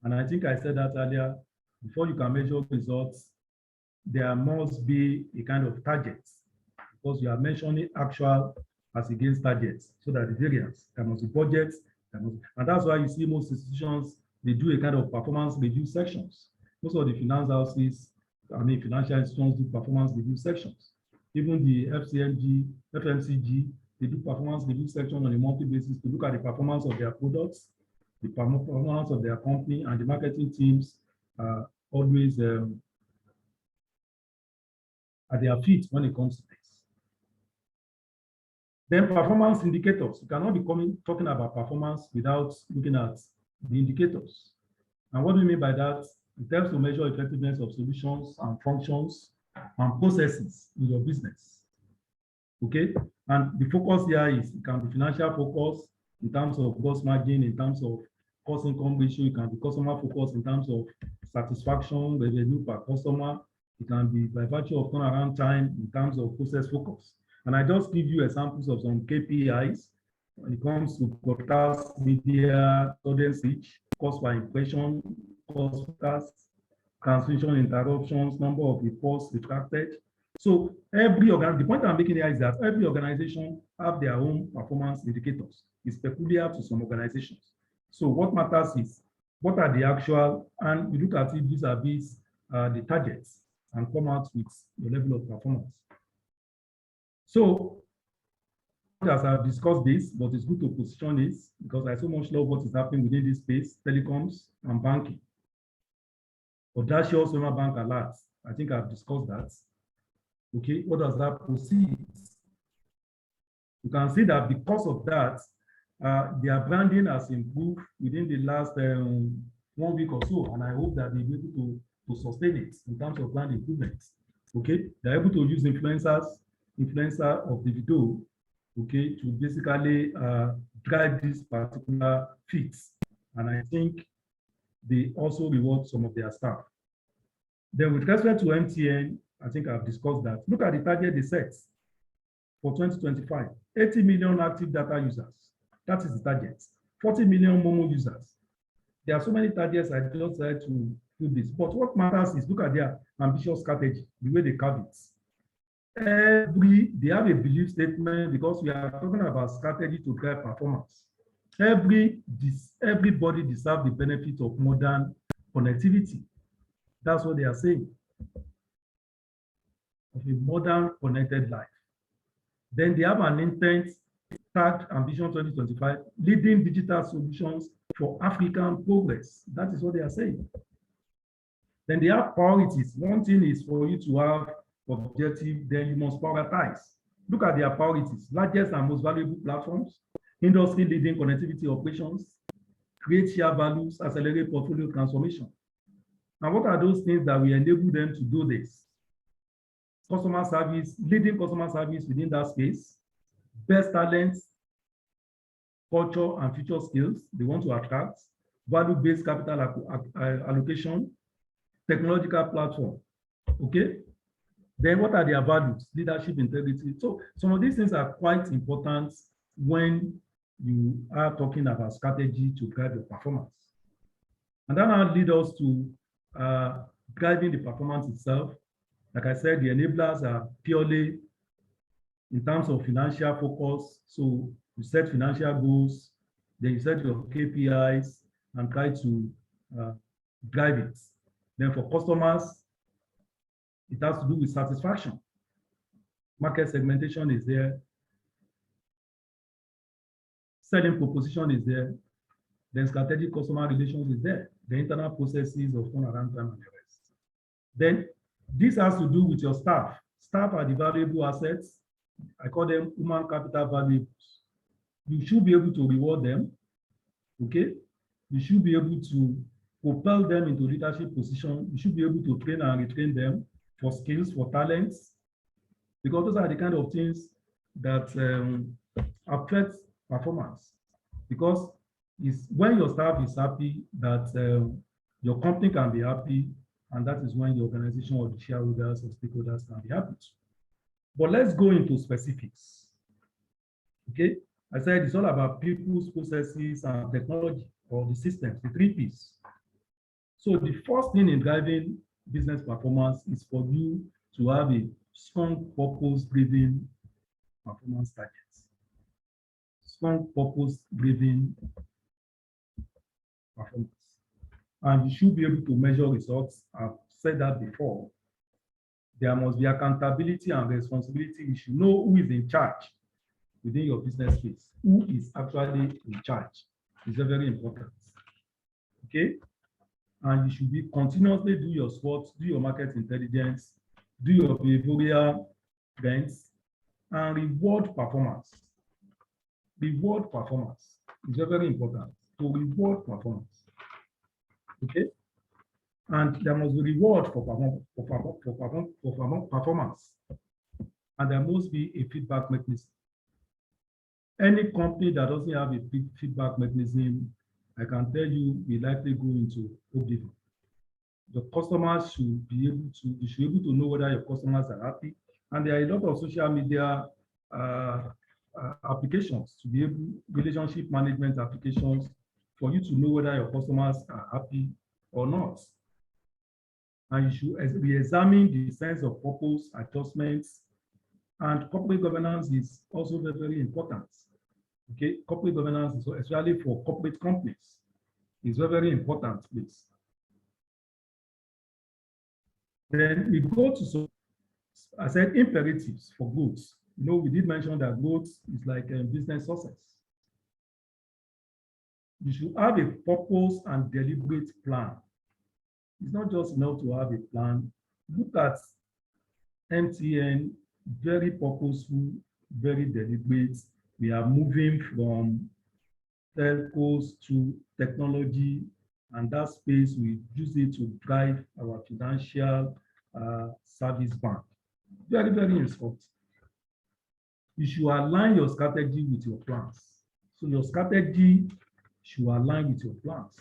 And I think I said that earlier, before you can measure results, there must be a kind of target, because you are mentioning actual as against targets, so that the variance, there must be budgets, and that's why you see most institutions, they do a kind of performance review sections. Most of the finance houses, financial institutions do performance review sections. Even the FMCG, they do performance review section on a monthly basis to look at the performance of their products, the performance of their company, and the marketing teams are always at their feet when it comes to this. Then performance indicators. You cannot be talking about performance without looking at the indicators. And what do we mean by that? In terms to measure effectiveness of solutions and functions and processes in your business. Okay, and the focus here is, it can be financial focus in terms of gross margin, in terms of cost income ratio, it can be customer focus in terms of satisfaction, revenue per customer, it can be by virtue of turnaround time in terms of process focus. And I just give you examples of some KPIs when it comes to broadcast media, audience reach, cost per impression, cost transmission interruptions, number of reports retracted. So the point I'm making here is that every organization have their own performance indicators. It's peculiar to some organizations. So what matters is, what are the actual, and we look at it vis-a-vis the targets and come out with the level of performance. So as I've discussed this, but it's good to position this because I so much love what is happening within this space, telecoms and banking. Audacious Summer Bank alerts. I think I've discussed that. Okay, what does that proceed? You can see that because of that, their branding has improved within the last 1 week or so, and I hope that they'll be able to sustain it in terms of brand improvements. Okay, they're able to use influencer of the video, okay, to basically drive these particular feeds, and I think they also reward some of their staff. Then with respect to MTN, I think I've discussed that. Look at the target they set for 2025, 80 million active data users. That is the target. 40 million Momo users. There are so many targets, I just tried to do this. But what matters is, look at their ambitious strategy, the way they carve it. They have a belief statement, because we are talking about strategy to drive performance. Everybody deserves the benefit of modern connectivity. That's what they are saying. Of a modern connected life. Then they have an intent tagged Ambition 2025, leading digital solutions for African progress. That is what they are saying. Then they have priorities. One thing is for you to have objective, then you must prioritize. Look at their priorities: largest and most valuable platforms, industry leading connectivity operations, create share values, accelerate portfolio transformation. And what are those things that will enable them to do this? Customer service, leading customer service within that space, best talents, culture and future skills they want to attract, value-based capital allocation, technological platform. Okay? Then what are their values? Leadership, integrity. So some of these things are quite important when you are talking about strategy to drive your performance. And that now leads us to driving the performance itself. Like I said, the enablers are purely in terms of financial focus. So you set financial goals, then you set your KPIs and try to drive it. Then for customers, it has to do with satisfaction. Market segmentation is there. Selling proposition is there. Then strategic customer relations is there. The internal processes of turnaround time and the rest. Then this has to do with your staff. Staff are the valuable assets. I call them human capital valuables. You should be able to reward them Okay? You should be able to propel them into leadership position. You should be able to train and retrain them for skills, for talents, because those are the kind of things that affect performance. Because it's when your staff is happy that your company can be happy, and that is when the organization or the shareholders or stakeholders can be happy. But let's go into specifics. Okay, I said it's all about people's processes and technology, or the systems, the 3 Ps. So the first thing in driving business performance is for you to have a strong purpose-driven performance targets. Strong purpose-driven performance. And you should be able to measure results. I've said that before. There must be accountability and responsibility. You should know who is in charge within your business space. Who is actually in charge? It's very important. Okay? And you should be continuously do your SWOT, do your market intelligence, do your behavioral trends, and reward performance. Reward performance is very important to reward performance. Okay? And there must be reward for performance. And there must be a feedback mechanism. Any company that doesn't have a feedback mechanism, I can tell you, will likely go into oblivion. The customers should be able to, you should be able to know whether your customers are happy. And there are a lot of social media applications to be able, relationship management applications, for you to know whether your customers are happy or not. And you should re-examine the sense of purpose, adjustments, and corporate governance is also very, very important. Okay, corporate governance is especially for corporate companies is very, very important, please. Then we go to, so I said imperatives for growth. You know, we did mention that growth is like a business success. You should have a purpose and deliberate plan. It's not just enough to have a plan. Look at MTN, very purposeful, very deliberate. We are moving from telcos to technology, and that space we use it to drive our financial service bank. Very, very important. You should align your strategy with your plans. So your strategy should align with your plans.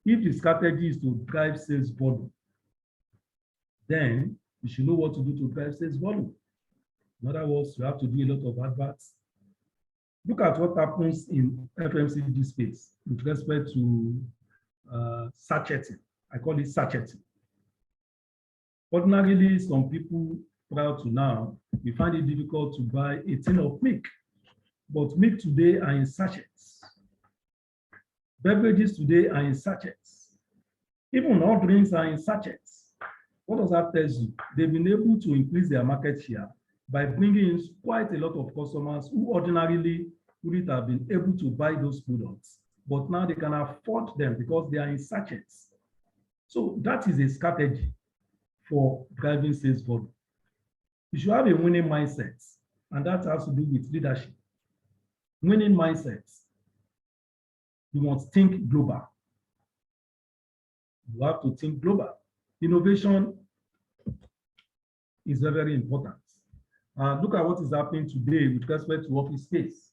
If the strategy is to drive sales volume, then you should know what to do to drive sales volume. In other words, you have to do a lot of adverts. Look at what happens in FMCG space with respect to sacheting. I call it sacheting. Ordinarily, some people prior to now, we find it difficult to buy a tin of milk, but milk today are in sachets. Beverages today are in sachets. Even all drinks are in sachets. What does that tell you? They've been able to increase their market share by bringing in quite a lot of customers who ordinarily wouldn't have been able to buy those products, but now they can afford them because they are in sachets. So that is a strategy for driving sales volume. You should have a winning mindset, and that has to do with leadership. Winning mindsets. You must think global. You have to think global. Innovation is very, very important. Look at what is happening today with respect to office space.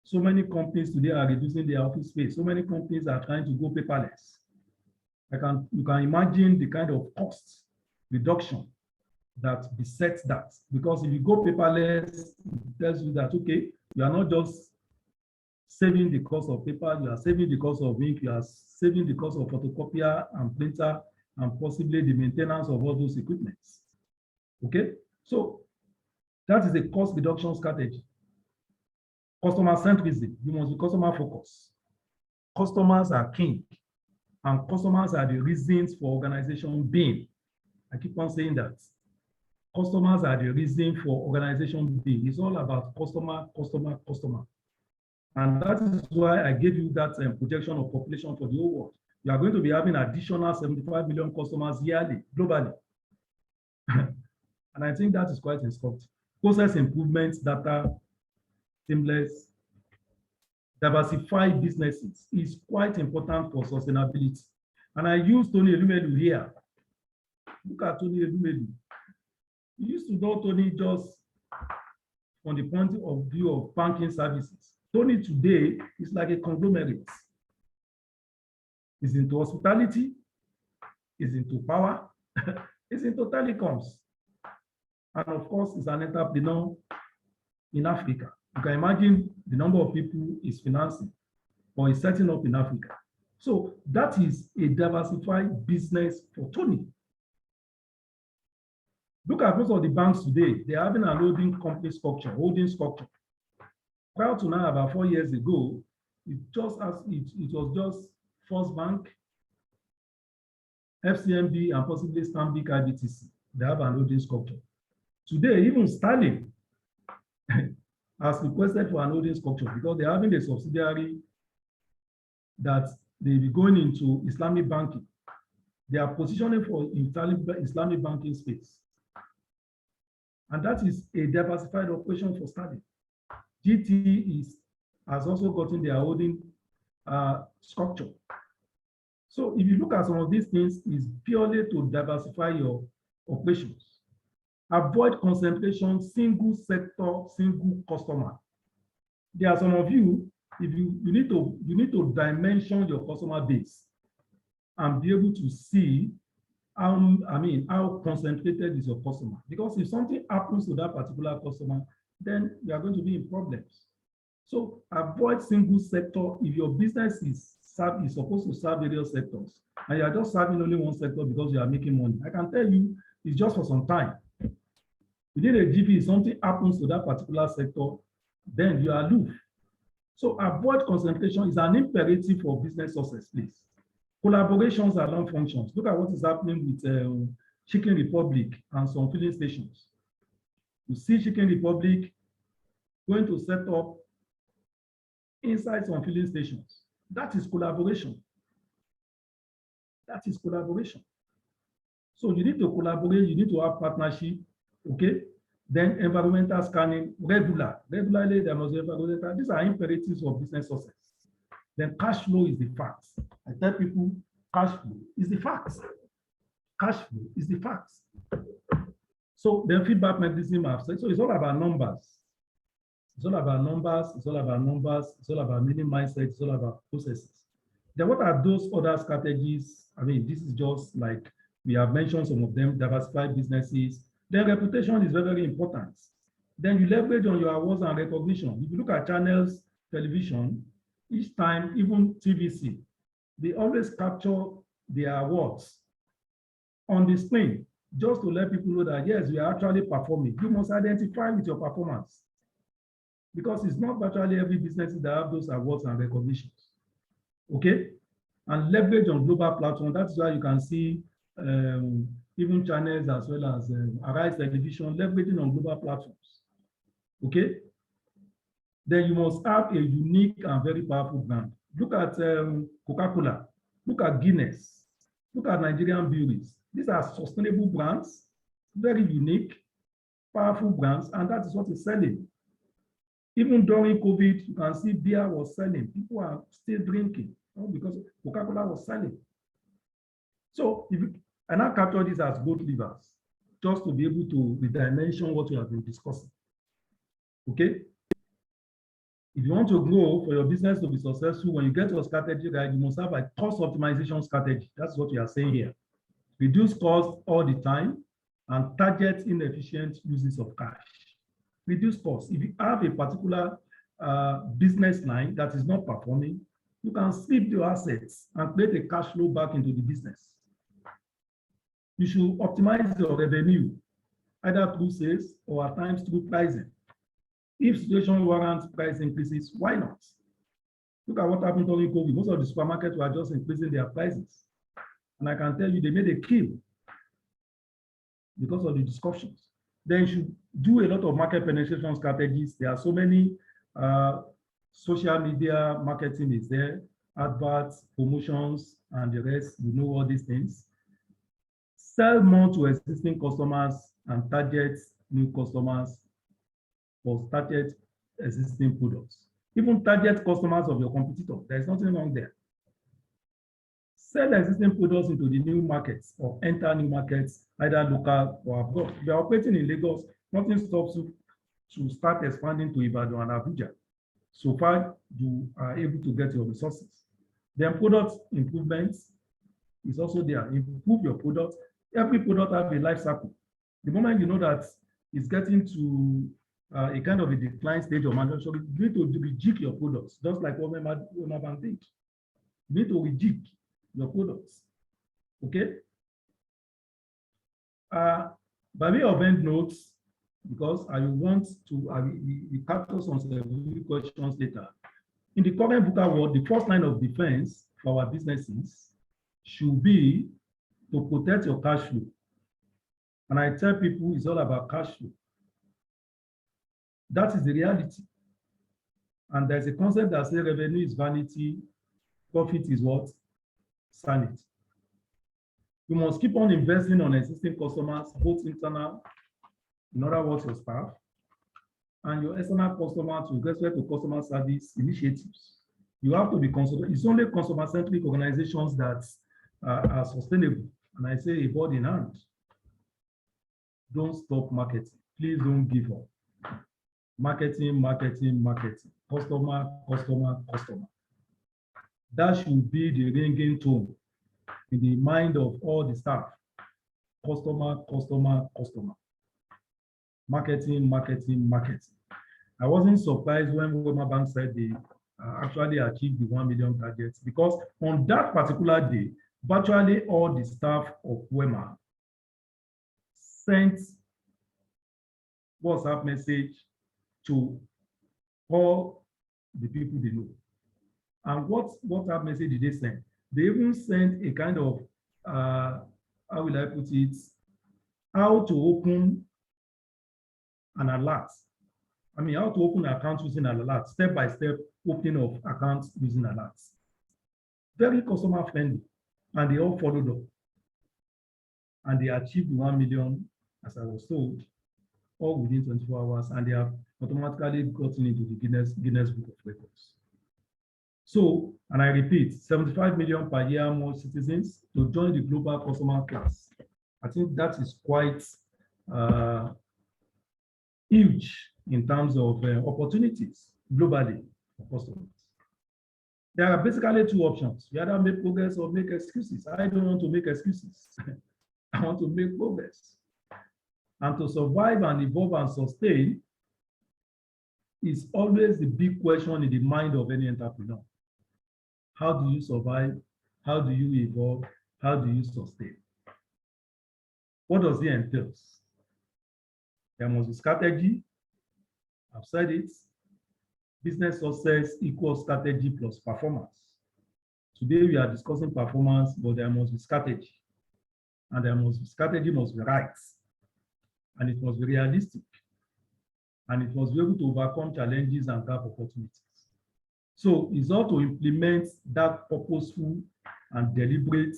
So many companies today are reducing their office space. So many companies are trying to go paperless. You can imagine the kind of cost reduction that besets that. Because if you go paperless, it tells you that, okay, you are not just saving the cost of paper, you are saving the cost of ink, you are saving the cost of photocopier and printer, and possibly the maintenance of all those equipments. Okay, so that is a cost reduction strategy. Customer centrism, you must be customer focused. Customers are king, and customers are the reasons for organization being. I keep on saying that. Customers are the reason for organization being. It's all about customer, customer, customer. And that is why I gave you that projection of population for the whole world. You are going to be having additional 75 million customers yearly, globally. And I think that is quite instructive. Process improvements, data, seamless, diversify businesses is quite important for sustainability. And I use Tony Elumelu here. Look at Tony Elumelu. You used to know Tony just from the point of view of banking services. Tony today is like a conglomerate. He's into hospitality, he's into power, he's into telecoms. And of course, he's an entrepreneur in Africa. You can imagine the number of people he's financing or he's setting up in Africa. So that is a diversified business for Tony. Look at most of the banks today. They're having a holding company structure, holding structure. Prior to now, about 4 years ago, it was just First Bank, FCMB, and possibly Stanbic IBTC. They have an holding structure. Today, even Sterling has requested for an holding structure because they're having a subsidiary that they be going into Islamic banking. They are positioning for Islamic banking space. And that is a diversified operation for Sterling. GT has also gotten their holding structure. So if you look at some of these things, it's purely to diversify your operations. Avoid concentration, single sector, single customer. There are some of you, if you need to dimension your customer base and be able to see how concentrated is your customer. Because if something happens to that particular customer, then you are going to be in problems. So avoid single sector. If your business is supposed to serve various sectors, and you are just serving only one sector because you are making money, I can tell you it's just for some time. Within a GP, if something happens to that particular sector, then you are aloof. So avoid concentration is an imperative for business success, please. Collaborations along functions. Look at what is happening with Chicken Republic and some filling stations. You see Chicken Republic going to set up inside some filling stations. That is collaboration. That is collaboration. So you need to collaborate, you need to have partnership, okay? Then environmental scanning, regularly there must be environmental. These are imperatives of business success. Then cash flow is the fact. I tell people cash flow is the fact. Cash flow is the fact. So then feedback mechanism I've said. So it's all about numbers. It's all about numbers, it's all about numbers, it's all about meaning mindset, it's all about processes. Then what are those other strategies? I mean, this is just like we have mentioned some of them, diversified businesses. Then reputation is very, very important. Then you leverage on your awards and recognition. If you look at channels, television, each time, even TVC, they always capture their awards on the screen just to let people know that, yes, we are actually performing. You must identify with your performance because it's not virtually every business that have those awards and recognitions. Okay? And leverage on global platforms. That's why you can see even channels as well as Arise Television leveraging on global platforms. Okay? Then you must have a unique and very powerful brand. Look at Coca-Cola, look at Guinness, look at Nigerian breweries. These are sustainable brands, very unique, powerful brands, and that is what is selling. Even during COVID, you can see beer was selling. People are still drinking because Coca-Cola was selling. So I now capture this as growth levers, just to be able to redimension what we have been discussing. Okay? If you want to grow for your business to be successful, when you get your strategy right, you must have a cost optimization strategy. That's what we are saying here. Reduce costs all the time and target inefficient uses of cash. Reduce costs. If you have a particular business line that is not performing, you can strip your assets and create a cash flow back into the business. You should optimize your revenue, either through sales or at times through pricing. If situation warrants price increases, why not? Look at what happened during COVID. Most of the supermarkets were just increasing their prices. And I can tell you, they made a kill because of the discussions. Then you should do a lot of market penetration strategies. There are so many social media marketing is there, adverts, promotions, and the rest. You know all these things. Sell more to existing customers and target new customers for started existing products. Even target customers of your competitor. There's nothing wrong there. Sell existing products into the new markets or enter new markets, either local or abroad. If you're operating in Lagos, nothing stops you to start expanding to Ibadan and Abuja. So far, you are able to get your resources. Then product improvements is also there. Improve your product. Every product has a life cycle. The moment you know that it's getting to a kind of a decline stage of manufacturing, you need to rejig your products, just like what Wema Bank did. You need to rejig your products. Okay? By way of end notes, because I want to we capture some questions later. In the current VUCA world, the first line of defense for our businesses should be to protect your cash flow. And I tell people it's all about cash flow. That is the reality. And there's a concept that says revenue is vanity, profit is what? Sanity. You must keep on investing on existing customers, both internal, in other words, your staff, and your external customers with respect to customer service initiatives. You have to be considered. It's only customer-centric organizations that are sustainable. And I say a bird in hand. Don't stop marketing. Please don't give up. Marketing, marketing, marketing. Customer, customer, customer. That should be the ringing tone in the mind of all the staff. Customer, customer, customer. Marketing, marketing, marketing. I wasn't surprised when Wema Bank said they actually achieved the 1 million targets, because on that particular day, virtually all the staff of Wema sent WhatsApp message to all the people they know. And what WhatsApp message did they send? They even sent a kind of, how will I put it, how to open an alert. I mean, how to open an account using an alert, step-by-step opening of accounts using alerts. Very customer friendly, and they all followed up. And they achieved 1 million, as I was told, all within 24 hours, and they have automatically gotten into the Guinness Book of Records. So, and I repeat, 75 million per year more citizens to join the global customer class. I think that is quite huge in terms of opportunities globally for customers. There are basically two options. You either make progress or make excuses. I don't want to make excuses. I want to make progress. And to survive and evolve and sustain is always the big question in the mind of any entrepreneur. How do you survive? How do you evolve? How do you sustain? What does it entail? There must be strategy. I've said it. Business success equals strategy plus performance. Today we are discussing performance, but there must be strategy. And there must be strategy must be right. And it must be realistic. And it must be able to overcome challenges and gap opportunities. So it's all to implement that purposeful and deliberate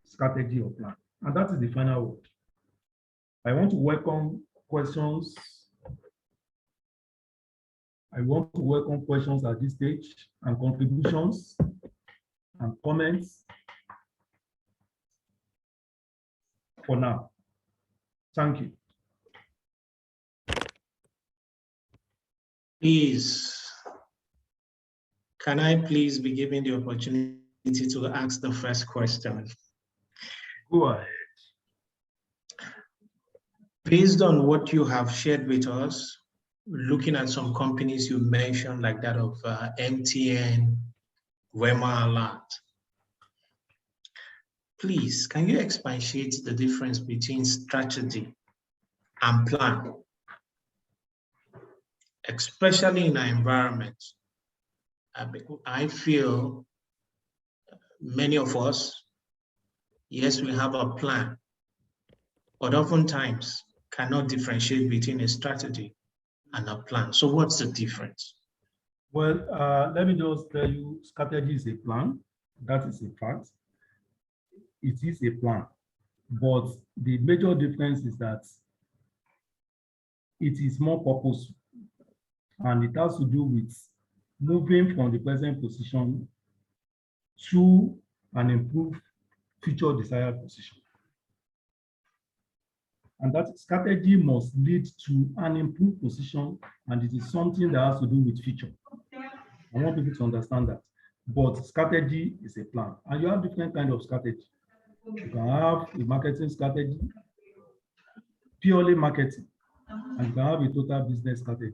strategy or plan. And that is the final word. I want to welcome questions. I want to welcome questions at this stage and contributions and comments for now. Thank you. Please, can I please be given the opportunity to ask the first question? Go ahead. Based on what you have shared with us, looking at some companies you mentioned, like that of MTN, Wema Alert, please, can you expatiate the difference between strategy and plan, especially in our environment? I feel many of us, yes, we have a plan, but oftentimes cannot differentiate between a strategy and a plan. So what's the difference? Well, let me just tell you, strategy is a plan. That is a fact. It is a plan. But the major difference is that it is more purposeful. And it has to do with moving from the present position to an improved future desired position. And that strategy must lead to an improved position, and it is something that has to do with future. I want people to understand that. But strategy is a plan, and you have different kinds of strategy. You can have a marketing strategy, purely marketing, and you can have a total business strategy.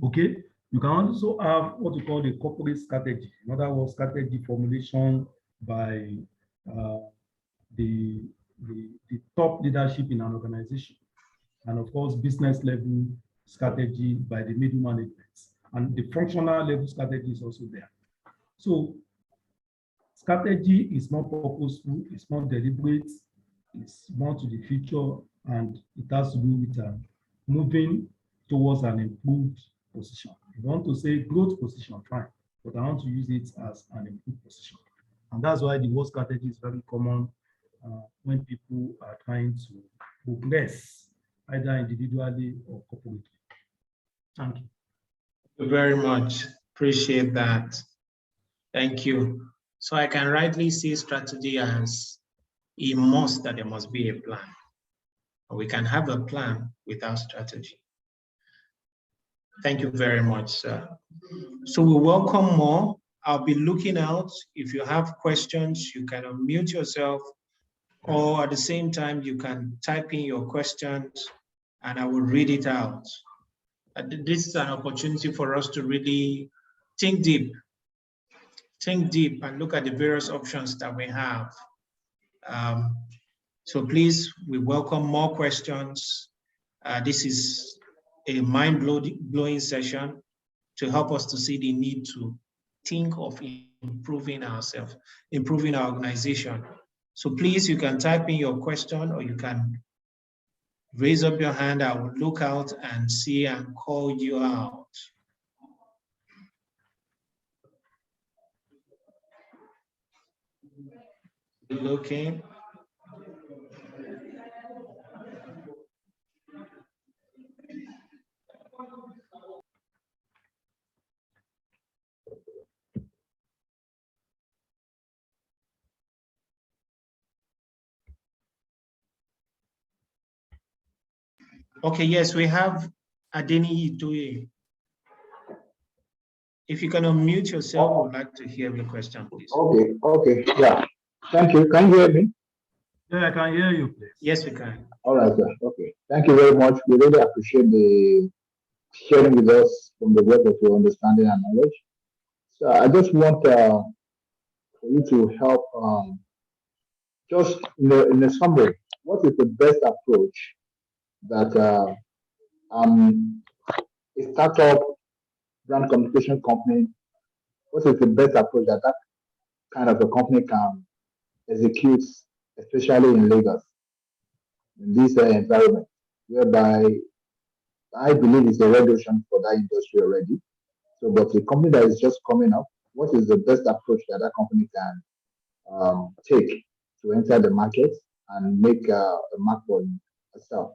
Okay? You can also have what we call the corporate strategy. In other words, strategy formulation by the top leadership in an organization. And of course, business level strategy by the middle management. And the functional level strategy is also there. So strategy is more purposeful, it's more deliberate, it's more to the future, and it has to do with moving towards an improved position. If you want to say growth position, fine, but I want to use it as an improved position. And that's why the word strategy is very common when people are trying to progress, either individually or corporately. Thank you. Thank you very much. Appreciate that. Thank you. So I can rightly see strategy as a must, that there must be a plan. We can have a plan without strategy. Thank you very much, sir. So we welcome more. I'll be looking out. If you have questions, you can unmute yourself, or at the same time, you can type in your questions and I will read it out. This is an opportunity for us to really think deep and look at the various options that we have. So please, we welcome more questions. This is a mind-blowing session to help us to see the need to think of improving ourselves, improving our organization. So please, you can type in your question or you can raise up your hand. I will look out and see and call you out. Looking. Okay, yes, we have Adeni Itoye. If you can unmute yourself, I would like to hear the question, please. Okay, yeah. Thank you. Can you hear me? Yeah, I can hear you, please. Yes, we can. All right, sir. Okay. Thank you very much. We really appreciate the sharing with us from the wealth of your understanding and knowledge. So I just want for you to help just in a summary, what is the best approach that a startup brand communication company, what is the best approach that that kind of a company can execute, especially in Lagos, in this environment, whereby I believe it's a red ocean for that industry already. So, but the company that is just coming up, what is the best approach that that company can take to enter the market and make a mark for itself?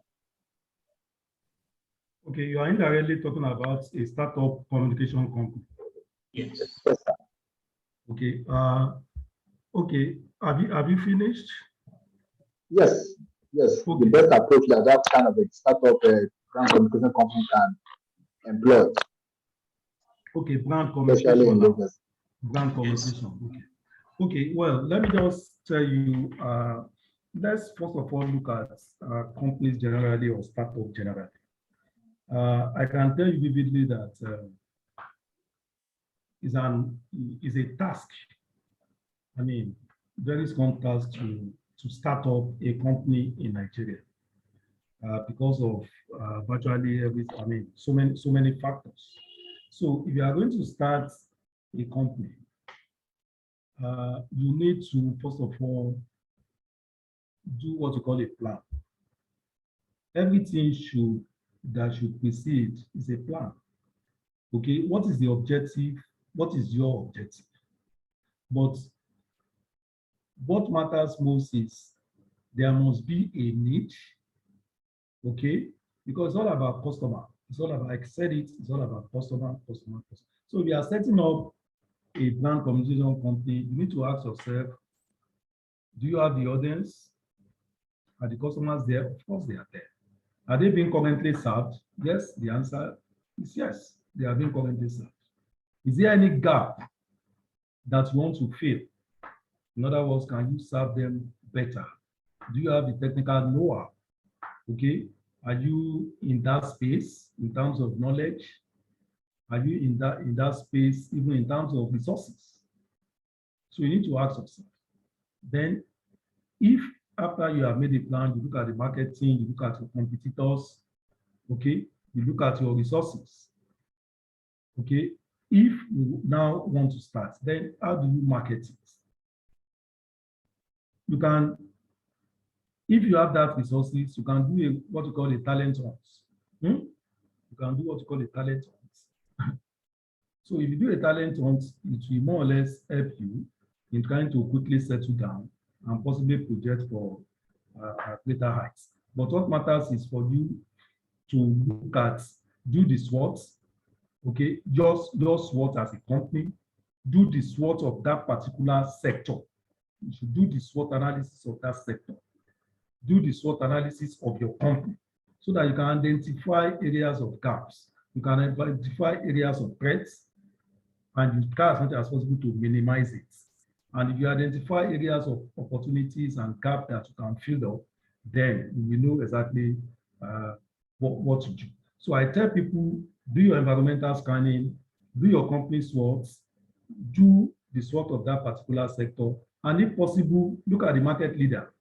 Okay, you are indirectly talking about a startup communication company. Yes. Yes, sir. Okay. Okay. Have you finished? Yes. Okay. The best approach that that kind of a startup brand communication company can employ. Okay, brand Especially in communication. Lagos. Brand communication. Okay. Okay. Well, let me just tell you. Let's first of all look at companies generally or startup generally. I can tell you vividly that is a task. I mean, very strong task to start up a company in Nigeria because of virtually everything. I mean, so many factors. So if you are going to start a company, you need to first of all do what you call a plan. Everything that should precede is a plan. Okay, what is the objective? What is your objective? But what matters most is there must be a niche, okay? Because it's all about customer. It's all about, like I said, it's all about customer. So if you are setting up a brand communication company, you need to ask yourself, do you have the audience? Are the customers there? Of course they are there. Are they being currently served? Yes, the answer is yes, they are being currently served. Is there any gap that you want to fill? In other words, can you serve them better? Do you have the technical know-how? Okay, are you in that space in terms of knowledge? Are you in that space even in terms of resources? So you need to ask yourself. Then, if after you have made a plan, you look at the marketing, you look at your competitors, okay, you look at your resources, okay, if you now want to start, then how do you market it? You can, if you have that resources, you can do what you call a talent hunt. You can do what you call a talent hunt. So if you do a talent hunt, it will more or less help you in trying to quickly settle down and possibly project for greater heights. But what matters is for you to look at, do the SWOT, okay, just SWOT as a company, do the SWOT of that particular sector. You should do the SWOT analysis of that sector. Do the SWOT analysis of your company so that you can identify areas of gaps. You can identify areas of threats and you try as much as possible to minimize it. And if you identify areas of opportunities and gaps that you can fill up, then you will know exactly what to do. So I tell people, do your environmental scanning, do your company SWOT, do the SWOT of that particular sector, and if possible, look at the market leader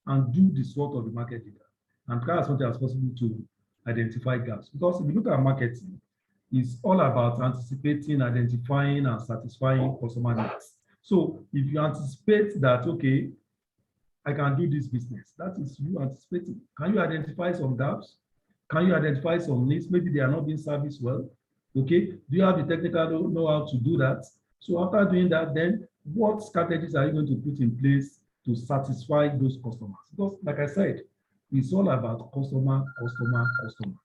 and do the SWOT of the market leader and try as much as possible to identify gaps. Because if you look at marketing, it's all about anticipating, identifying, and satisfying customer needs. So if you anticipate that, okay, I can do this business, that is you anticipating. Can you identify some gaps? Can you identify some needs? Maybe they are not being serviced well. Okay, do you have the technical know-how to do that? So after doing that, then what strategies are you going to put in place to satisfy those customers? Because like I said, it's all about customer.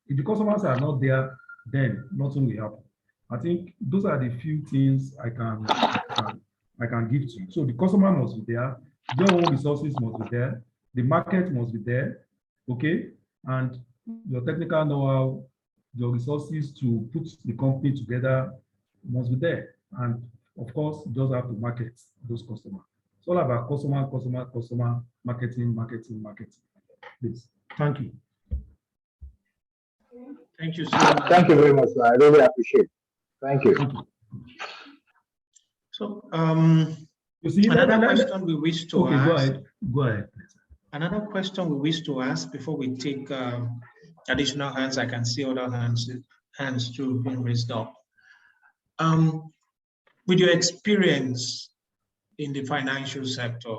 If the customers are not there, then nothing will happen. I think those are the few things I can give to you. So the customer must be there, your own resources must be there, the market must be there, okay, and your technical know-how, your resources to put the company together must be there. And of course, you just have to market those customers. It's all about customer, marketing. Please. Thank you. Thank you so much. Thank you very much, sir. I really appreciate it. Thank you. So, You see, another question we wish to ask. Go ahead. Another question we wish to ask before we take additional hands. I can see other hands too being raised up. With your experience in the financial sector,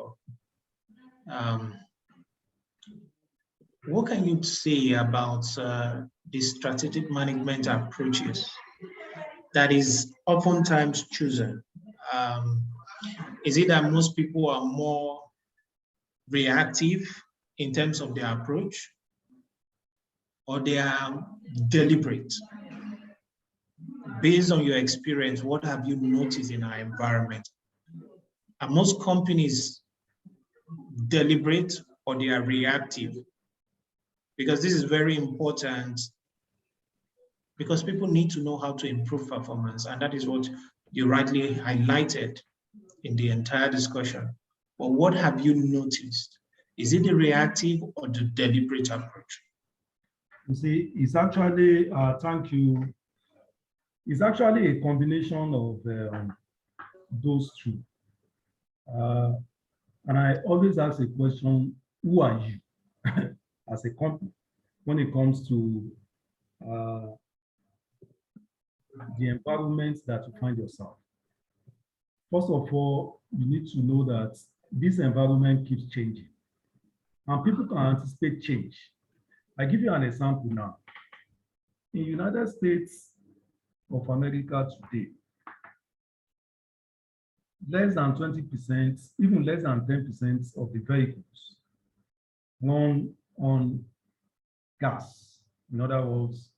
what can you say about the strategic management approaches that is oftentimes chosen? Is it that most people are more reactive in terms of their approach, or they are deliberate? Based on your experience, what have you noticed in our environment? Are most companies deliberate or they are reactive? Because this is very important, because people need to know how to improve performance, and that is what you rightly highlighted in the entire discussion. But what have you noticed? Is it the reactive or the deliberate approach? You see, it's actually, thank you. It's actually a combination of those two. And I always ask a question, who are you as a company when it comes to the environment that you find yourself? First of all, you need to know that this environment keeps changing and people can anticipate change. I give you an example now. In the United States of America today, less than 20%, even less than 10% of the vehicles run on gas, in other words,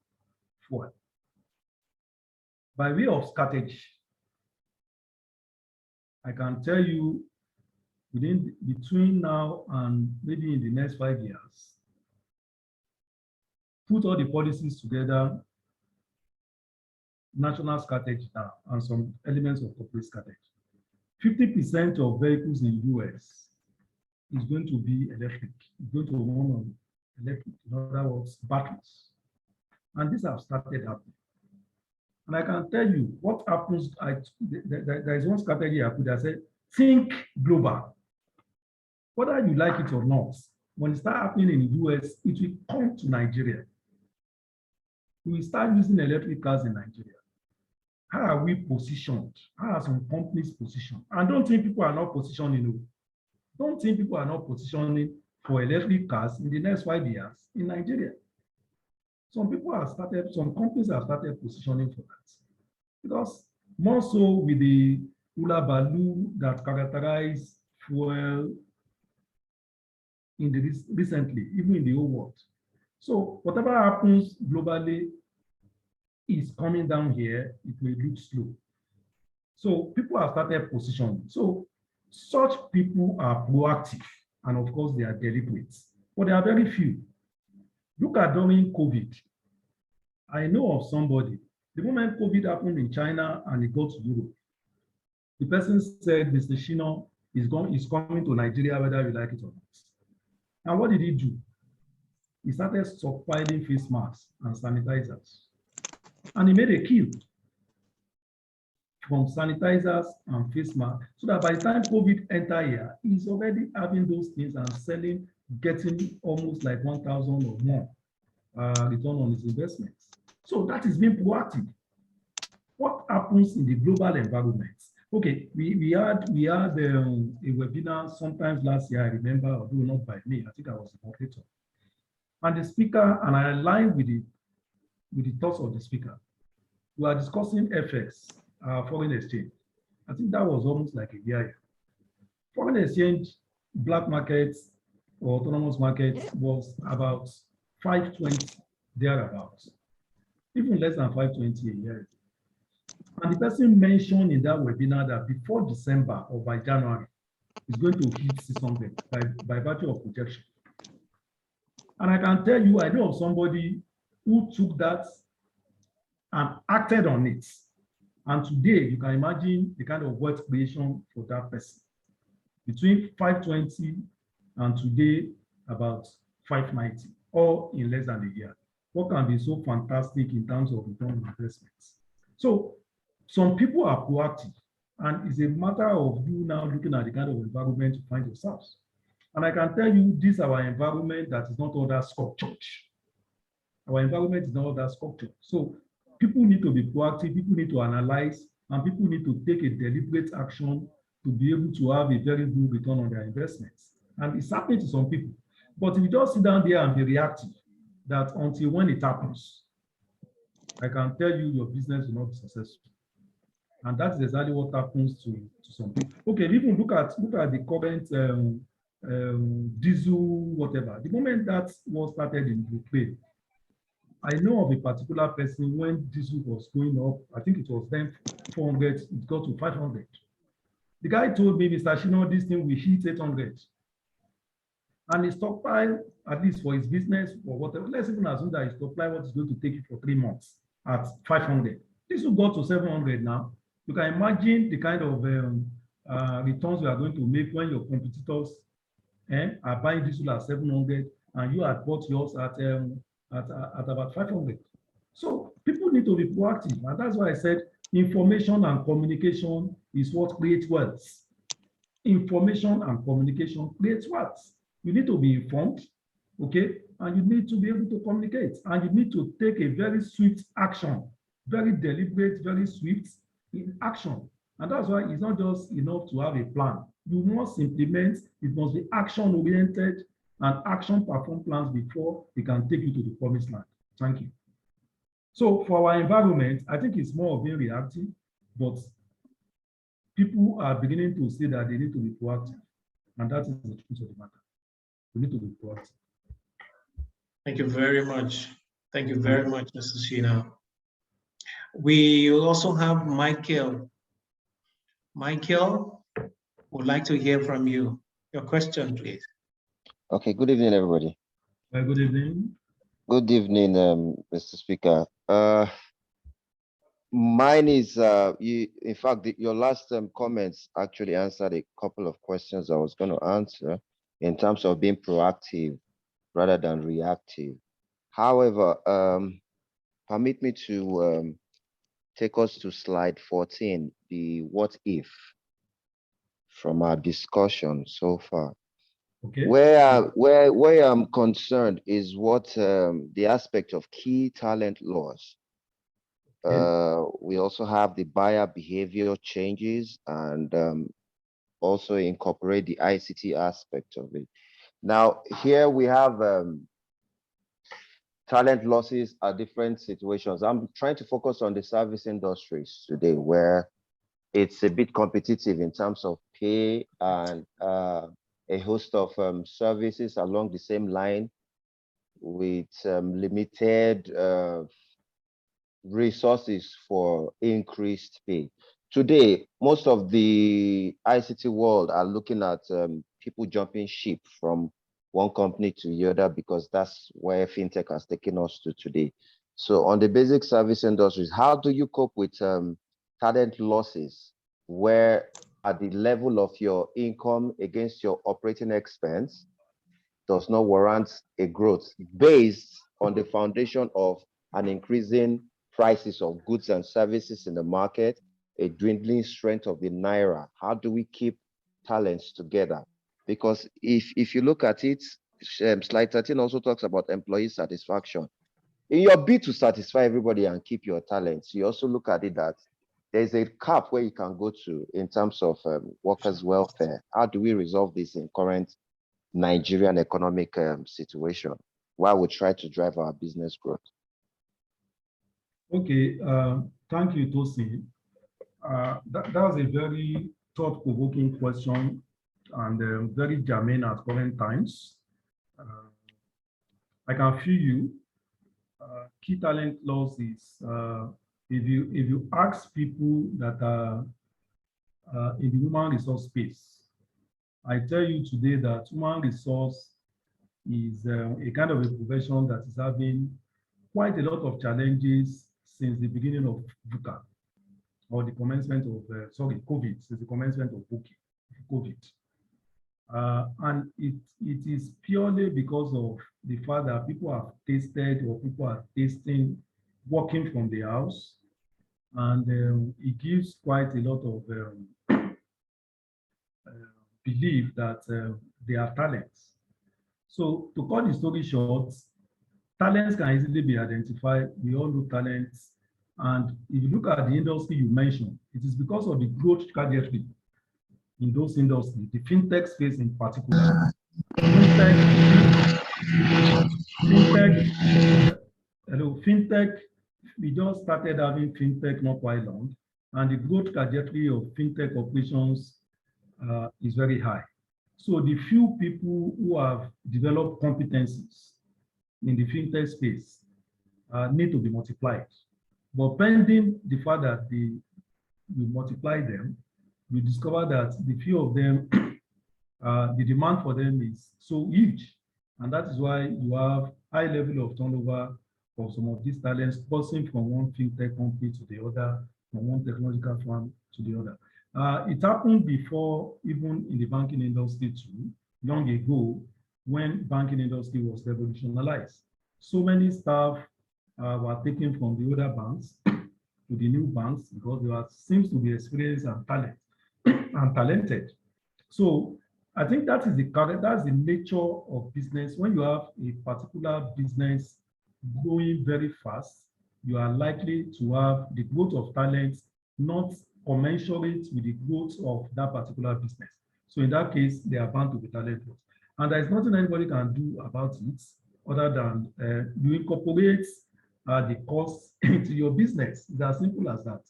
fuel. By way of strategy, I can tell you between now and maybe in the next 5 years, put all the policies together, national strategy now, and some elements of corporate strategy. 50% of vehicles in US is going to be electric. It's going to run on electric, in other words, batteries. And these have started happening. And I can tell you what happens. There is one strategy I put that said, think global. Whether you like it or not, when it starts happening in the US, it will come to Nigeria. We will start using electric cars in Nigeria. How are we positioned? How are some companies positioned? And don't think people are not positioning. Don't think people are not positioning for electric cars in the next 5 years in Nigeria. Some companies have started positioning for that. Because more so with the hula baloo that characterize fuel in the recently, even in the whole world. So whatever happens globally is coming down here, it may look slow. So people have started positioning. So such people are proactive, and of course they are deliberate, but there are very few. Look at during COVID. I know of somebody, the moment COVID happened in China and it got to Europe, the person said, Mr. Shino is coming to Nigeria whether you like it or not. And what did he do? He started stockpiling face masks and sanitizers. And he made a kill from sanitizers and face masks, so that by the time COVID enter here, he's already having those things and selling, getting almost like 1,000 or more return on his investments. So that is being proactive. What happens in the global environment? Okay, we had a webinar sometimes last year, I remember, although not by me, I think I was a moderator. And the speaker, and I aligned with the thoughts of the speaker. We are discussing FX, foreign exchange. I think that was almost like a year. Foreign exchange, black markets or autonomous markets was about 520 thereabouts, even less than 520 a year. And the person mentioned in that webinar that before December or by January, it's going to hit 600 by virtue of projection. And I can tell you, I know of somebody who took that and acted on it. And today, you can imagine the kind of wealth creation for that person. Between 520 and today, about 590, all in less than a year. What can be so fantastic in terms of return on investments? So some people are proactive, and it's a matter of you now looking at the kind of environment you find yourselves. And I can tell you, this is our environment that is not all that sculptured. Our environment is not all that sculptured. So people need to be proactive, people need to analyze, and people need to take a deliberate action to be able to have a very good return on their investments. And it's happening to some people. But if you just sit down there and be reactive, that until when it happens, I can tell you your business will not be successful. And that's exactly what happens to some people. Okay, even look at the current diesel, whatever. The moment that was started in Ukraine, I know of a particular person when diesel was going up, I think it was then 400, it got to 500. The guy told me, Mr. Shino, this thing will hit 800. And he stockpiled, at least for his business or whatever. Let's even assume that he stockpiled what is going to take you for 3 months at 500. This will go to 700 now. You can imagine the kind of returns we are going to make when your competitors are buying diesel at 700 and you had bought yours at about 500. So people need to be proactive. And that's why I said information and communication is what creates wealth. Information and communication creates wealth. You need to be informed, okay? And you need to be able to communicate. And you need to take a very swift action, very deliberate, very swift in action. And that's why it's not just enough to have a plan. You must implement, it must be action-oriented and action-perform plans before it can take you to the promised land. Thank you. So for our environment, I think it's more of being reactive, but people are beginning to see that they need to be proactive. And that is the truth of the matter. We need to be proactive. Thank you very much. Thank you very much, Mr. Shino. We also have Michael. Michael, would like to hear from you. Your question, please. Okay, good evening, everybody. Good evening. Good evening, Mr. Speaker. Mine is, in fact, your last comments actually answered a couple of questions I was going to answer in terms of being proactive rather than reactive. However, permit me to take us to slide 14, the what if from our discussion so far. Okay. Where I'm concerned is what the aspect of key talent loss. We also have the buyer behavior changes and also incorporate the ICT aspect of it. Now, here we have talent losses at different situations. I'm trying to focus on the service industries today, where it's a bit competitive in terms of pay and a host of services along the same line with limited resources for increased pay. Today, most of the ICT world are looking at people jumping ship from one company to the other because that's where fintech has taken us to today. So on the basic service industries, how do you cope with talent losses where at the level of your income against your operating expense does not warrant a growth based on the foundation of an increasing prices of goods and services in the market, a dwindling strength of the Naira? How do we keep talents together? Because if you look at it, slide 13 also talks about employee satisfaction. In your bid to satisfy everybody and keep your talents, you also look at it that there's a cap where you can go to in terms of workers' welfare. How do we resolve this in current Nigerian economic situation while we try to drive our business growth? Okay, thank you, Tosin. That was a very thought-provoking question and very germane at current times. I can feel you. Key talent loss is if you ask people that are in the human resource space, I tell you today that human resource is a kind of a profession that is having quite a lot of challenges since the beginning of VUCA, or the commencement of, COVID, since the commencement of COVID. And it is purely because of the fact that people have tasted or people are tasting working from the house. And it gives quite a lot of belief that they are talents. So to cut the story short, talents can easily be identified. We all know talents. And if you look at the industry you mentioned, it is because of the growth trajectory in those industries, the fintech space in particular. Fintech, we just started having fintech not quite long, and the growth trajectory of fintech operations is very high. So the few people who have developed competencies in the fintech space need to be multiplied. But pending the fact that we multiply them, we discover that the few of them, the demand for them is so huge. And that is why you have high level of turnover of some of these talents passing from one fintech company to the other, from one technological firm to the other. It happened before, even in the banking industry too, long ago, when banking industry was revolutionized. So many staff were taken from the other banks to the new banks because there seems to be experience and talent and talented. So I think that's the nature of business. When you have a particular business growing very fast, you are likely to have the growth of talents not commensurate with the growth of that particular business. So in that case, they are bound to be talentless. And there is nothing anybody can do about it other than you incorporate the cost into your business. It's as simple as that.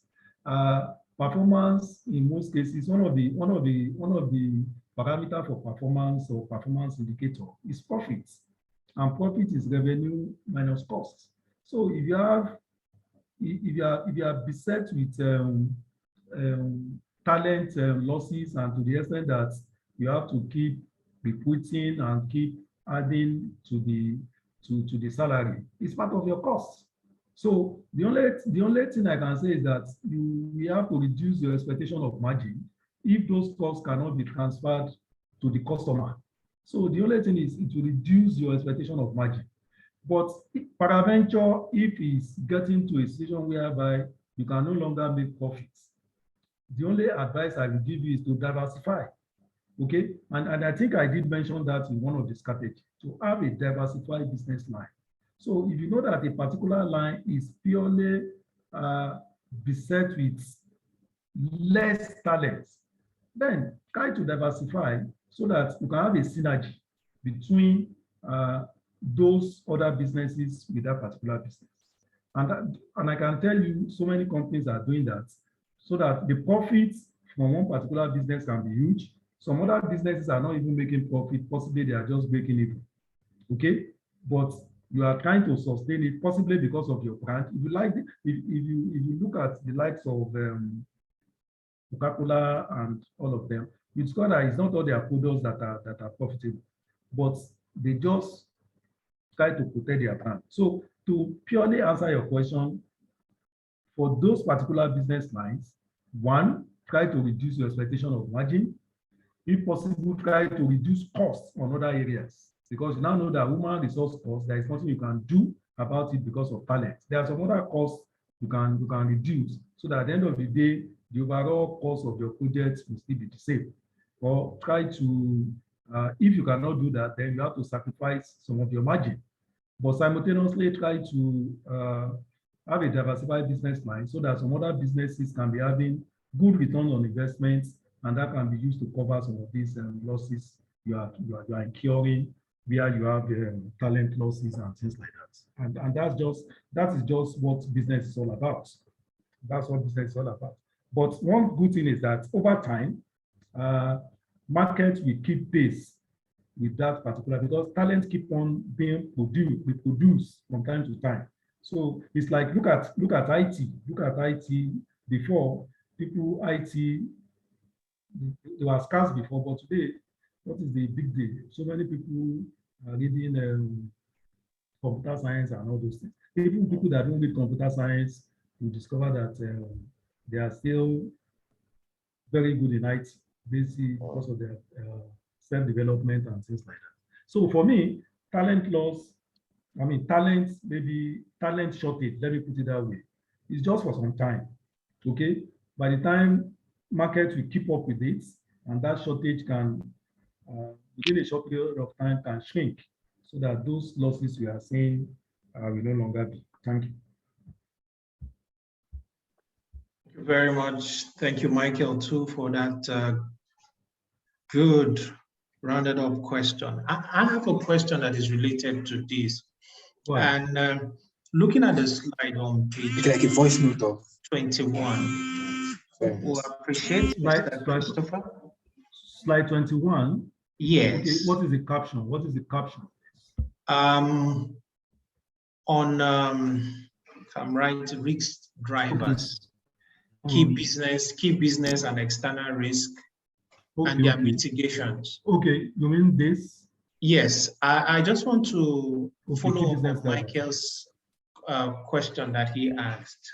Performance, in most cases, one of the parameter for performance or performance indicator is profits, and profit is revenue minus cost. So if you have if you are beset with talent losses, and to the extent that you have to keep recruiting and keep adding to the salary, it's part of your cost. So the only thing I can say is that we have to reduce your expectation of margin if those costs cannot be transferred to the customer. So the only thing is it will reduce your expectation of margin. But peradventure, if it's getting to a situation whereby you can no longer make profits, the only advice I will give you is to diversify. Okay, and I think I did mention that in one of the strategies, to have a diversified business line. So if you know that a particular line is purely beset with less talents, then try to diversify so that you can have a synergy between those other businesses with that particular business. And I can tell you, so many companies are doing that so that the profits from one particular business can be huge. Some other businesses are not even making profit, possibly they are just breaking even. Okay, but you are trying to sustain it, possibly because of your brand. If you like, if you look at the likes of Coca-Cola and all of them, you discover that it's not all their products that are profitable, but they just try to protect their brand. So to purely answer your question, for those particular business lines, one, try to reduce your expectation of margin. If possible, try to reduce costs on other areas, because you now know that human resource costs, there is nothing you can do about it because of talent. There are some other costs you can reduce, so that at the end of the day, the overall cost of your project will still be the same. Or try to, if you cannot do that, then you have to sacrifice some of your margin. But simultaneously try to have a diversified business line so that some other businesses can be having good return on investments, and that can be used to cover some of these losses you are incurring, where you have talent losses and things like that. And that is just what business is all about. That's what business is all about. But one good thing is that over time, markets will keep pace with that particular, because talent keep on being produced from time to time. So it's like, look at IT before. People, IT, they were scarce before, but today, what is the big deal? So many people are reading computer science and all those things. Even people that don't read computer science, you discover that they are still very good in IT, basically because of their self-development and things like that. So for me, talent shortage, let me put it that way, it's just for some time. Okay, by the time market will keep up with it, and that shortage can, within a short period of time, can shrink, so that those losses we are seeing will no longer be. Thank you. Thank you very much. Thank you, Michael, too, for that good rounded up question. I have a question that is related to this. Wow. And looking at the slide on page like a voice note of 21, we appreciate Mr. Christopher. Slide 21. Yes. Okay, what is the caption? What is the caption? If I'm right, risk drivers, key business and external risk, and their mitigations. Okay, you mean this? Yes, I just want to follow up on Michael's question that he asked.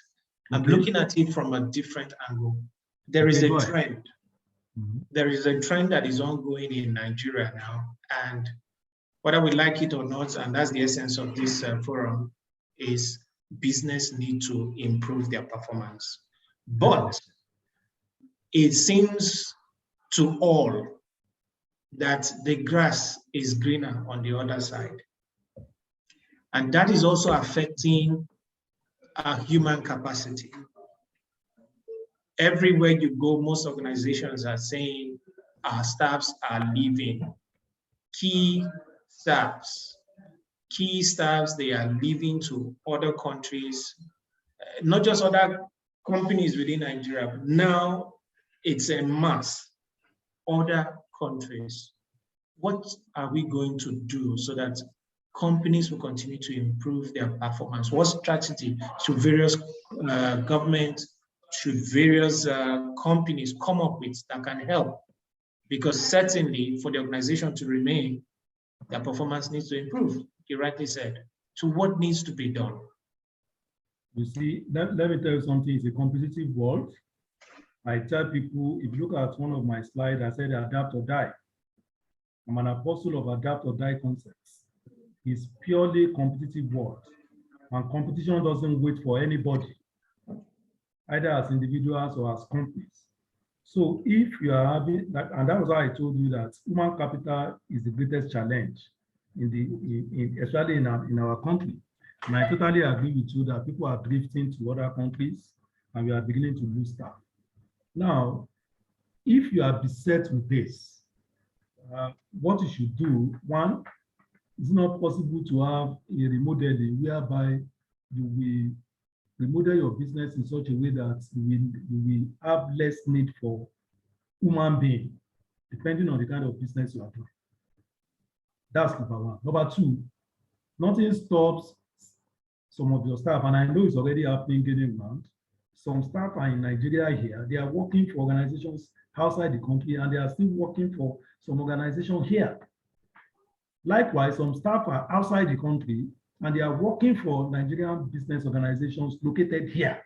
I'm looking at it from a different angle. There is a trend. There is a trend that is ongoing in Nigeria now, and whether we like it or not, and that's the essence of this forum, is business need to improve their performance. But it seems to all that the grass is greener on the other side. And that is also affecting our human capacity. Everywhere you go, most organizations are saying our staffs are leaving. Key staffs, they are leaving to other countries, not just other companies within Nigeria, but now it's a mass, other countries. What are we going to do so that companies will continue to improve their performance? What strategy should various governments, should various companies come up with that can help? Because certainly for the organization to remain, their performance needs to improve. You rightly said. So what needs to be done? You see, let me tell you something. It's a competitive world. I tell people, if you look at one of my slides, I said adapt or die. I'm an apostle of adapt or die concepts. It's purely competitive world. And competition doesn't wait for anybody, either as individuals or as companies. So if you are having, and that was why I told you that human capital is the greatest challenge especially in our country. And I totally agree with you that people are drifting to other countries and we are beginning to lose staff. Now, if you are beset with this, what you should do, one, it's not possible to have a remodeling whereby you will remodel your business in such a way that you will have less need for human being, depending on the kind of business you are doing. That's number one. Number two, nothing stops some of your staff, and I know it's already happening getting around. Some staff are in Nigeria here, they are working for organizations outside the country, and they are still working for some organization here. Likewise, some staff are outside the country, and they are working for Nigerian business organizations located here.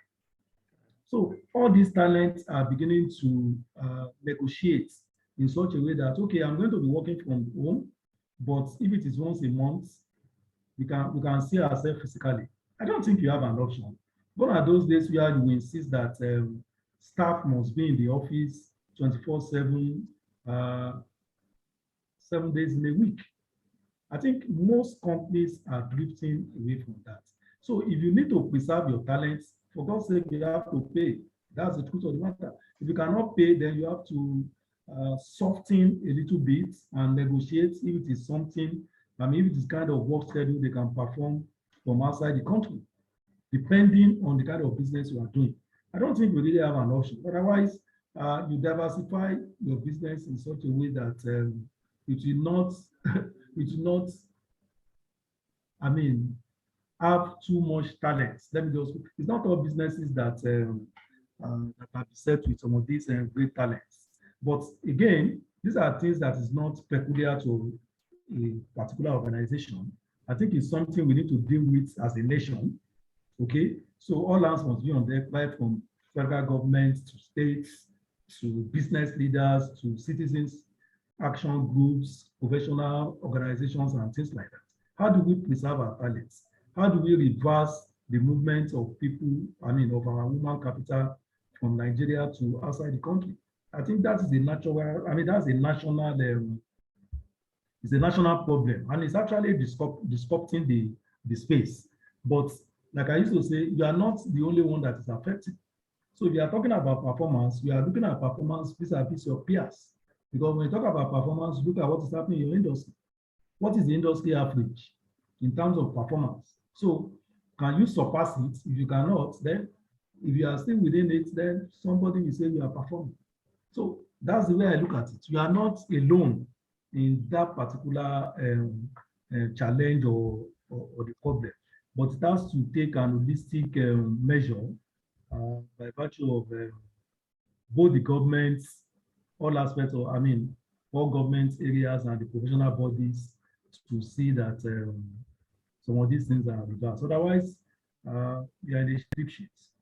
So all these talents are beginning to negotiate in such a way that, okay, I'm going to be working from home, but if it is once a month, we can see ourselves physically. I don't think you have an option. Gone are those days where you insist that staff must be in the office 24/7, 7 days in a week. I think most companies are drifting away from that. So if you need to preserve your talents, for God's sake, you have to pay. That's the truth of the matter. If you cannot pay, then you have to soften a little bit and negotiate if it is something, if it is kind of work schedule they can perform from outside the country, depending on the kind of business you are doing. I don't think we really have an option. Otherwise, you diversify your business in such a way that it will not, have too much talent. Let me just, it's not all businesses that are beset with some of these great talents. But again, these are things that is not peculiar to a particular organization. I think it's something we need to deal with as a nation. Okay, so all hands must be on deck, right from federal government to states, to business leaders, to citizens, action groups, professional organizations, and things like that. How do we preserve our talents? How do we reverse the movement of people, of our human capital from Nigeria to outside the country? I think that is a natural, that's a national, it's a national problem, and it's actually disrupting the space. But like I used to say, you are not the only one that is affected. So if you are talking about performance, we are looking at performance vis-a-vis your peers. Because when you talk about performance, look at what is happening in your industry. What is the industry average in terms of performance? So can you surpass it? If you cannot, then if you are still within it, then somebody will say you are performing. So that's the way I look at it. You are not alone in that particular challenge or the problem, but it has to take an holistic measure by virtue of both the governments, all aspects of, all government areas and the professional bodies to see that some of these things are reversed. Otherwise, we are in the strip sheets.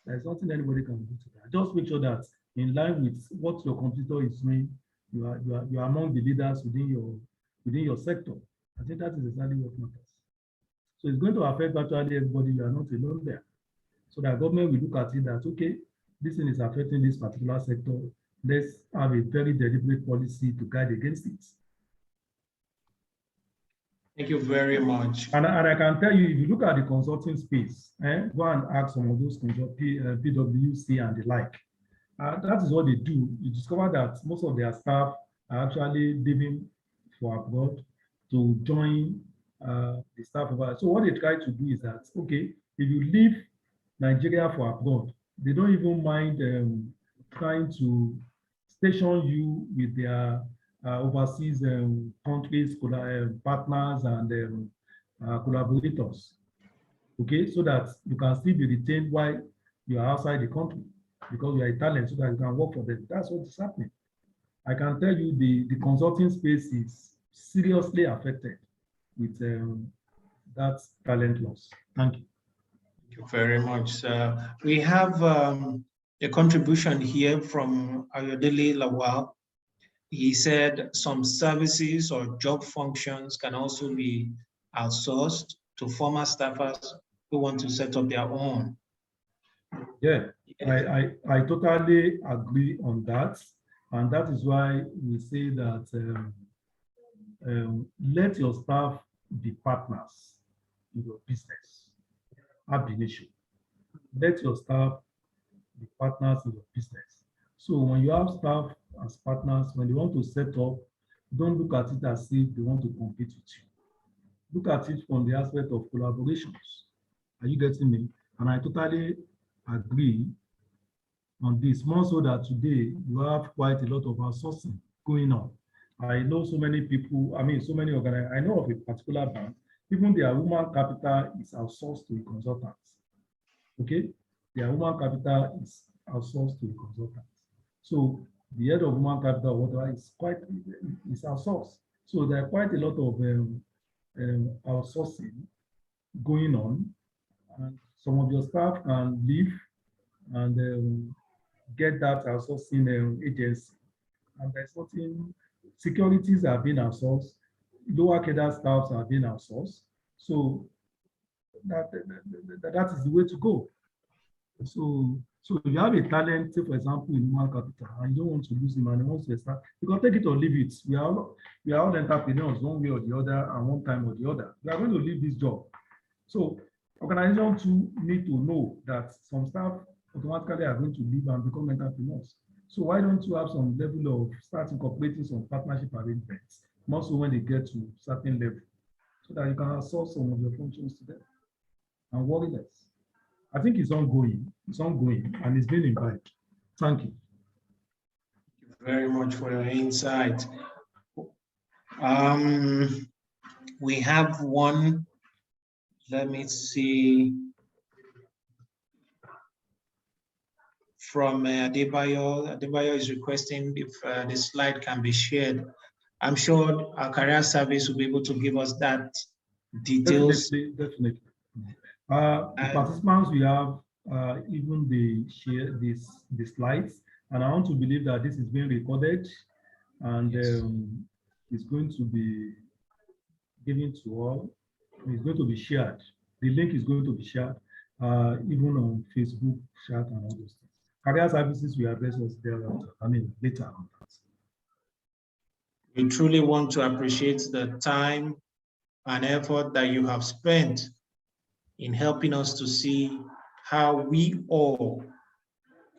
There's nothing anybody can do to that. Just make sure that in line with what your competitor is doing, you are among the leaders within your sector. I think that is exactly what matters. So it's going to affect virtually everybody. You are not alone there. So that government will look at it that, okay, this thing is affecting this particular sector. Let's have a very deliberate policy to guide against it. Thank you very much. And I can tell you, if you look at the consulting space, go and ask some of those PwC and the like. That is what they do. You discover that most of their staff are actually leaving for abroad to join the staff over. So what they try to do is that, okay, if you leave Nigeria for abroad, they don't even mind trying to station you with their overseas countries, partners, and collaborators. Okay, so that you can still be retained while you are outside the country because you are a talent, so that you can work for them. That's what is happening. I can tell you the consulting space is seriously affected with that talent loss. Thank you. Thank you very much, sir. We have a contribution here from Ayodele Lawal. He said some services or job functions can also be outsourced to former staffers who want to set up their own. Yeah, I totally agree on that. And that is why we say that let your staff be partners in your business. Ab initio. Let your staff be partners in your business. So when you have staff as partners, when they want to set up, don't look at it as if they want to compete with you. Look at it from the aspect of collaborations. Are you getting me? And I totally agree on this, more so that today you have quite a lot of outsourcing going on. I know so many people, so many organizations. I know of a particular bank, even their human capital is outsourced to a consultant. Okay? Their human capital is outsourced to a consultant. So the head of human capital, whatever, is outsourced. So there are quite a lot of outsourcing going on, and some of your staff can leave and get that outsourcing agency. And there's nothing, securities are being outsourced, lower cadre staffs are being outsourced. So that is the way to go. So if you have a talent, say for example, in human capital, and you don't want to lose him and you want to start, you can take it or leave it. We are all entrepreneurs one way or the other and one time or the other. We are going to leave this job. So organizations too need to know that some staff automatically are going to leave and become entrepreneurs. So why don't you have some level of start incorporating some partnership arrangements, more so when they get to certain level, so that you can outsource some of your functions to them and worry less. I think it's ongoing, and it's been invited. Thank you. Thank you very much for your insight. We have one, let me see, from Adebayo. Adebayo is requesting if the slide can be shared. I'm sure our career service will be able to give us that details. Definitely. The participants, we have even the share the slides, and I want to believe that this is being recorded and Yes. It's going to be given to all. It's going to be shared. The link is going to be shared even on Facebook chat and all those things. Career services, we address us there later on that. We truly want to appreciate the time and effort that you have spent in helping us to see how we all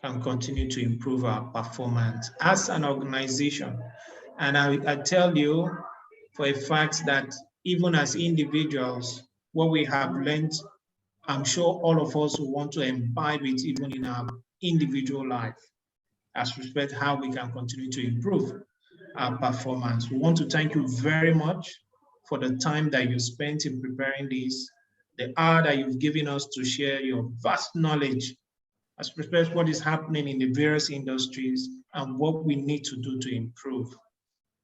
can continue to improve our performance as an organization. And I tell you for a fact that even as individuals, what we have learned, I'm sure all of us will want to imbibe it even in our individual life, as respect how we can continue to improve our performance. We want to thank you very much for the time that you spent in preparing this, the hour that you've given us to share your vast knowledge as respects what is happening in the various industries and what we need to do to improve.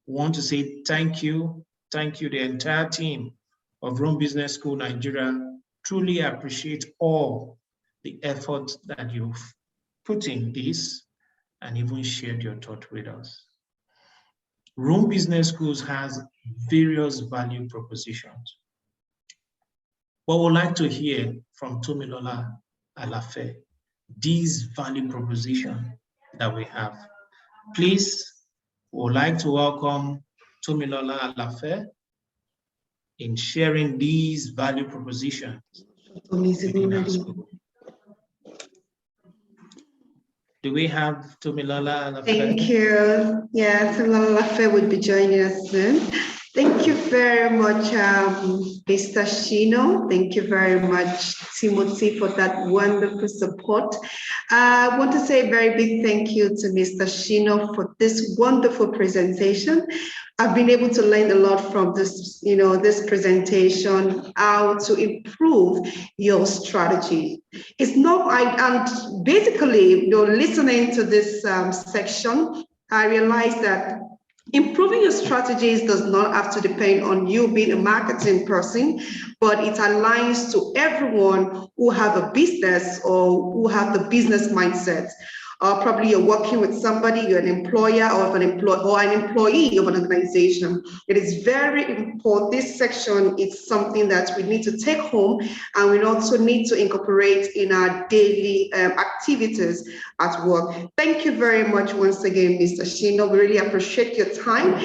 We want to say thank you, the entire team of Rome Business School Nigeria. Truly appreciate all the effort that you've put in this and even shared your thought with us. Rome Business Schools has various value propositions. What we'd like to hear from Tomilola Alafe, these value propositions that we have. Please, we would like to welcome Tomilola Alafe in sharing these value propositions. Do we have Tomilola Alafe? Thank you. Yeah, Tomilola Alafe will be joining us soon. Thank you very much, Mr. Shino. Thank you very much, Timothy, for that wonderful support. I want to say a very big thank you to Mr. Shino for this wonderful presentation. I've been able to learn a lot from this, this presentation, how to improve your strategy. It's not, and basically, listening to this section, I realized that improving your strategies does not have to depend on you being a marketing person, but it aligns to everyone who have a business or who have the business mindset. Probably you're working with somebody, you're an employer or an employee of an organization. It is very important. This section is something that we need to take home, and we also need to incorporate in our daily activities at work. Thank you very much once again, Mr. Shino. We really appreciate your time.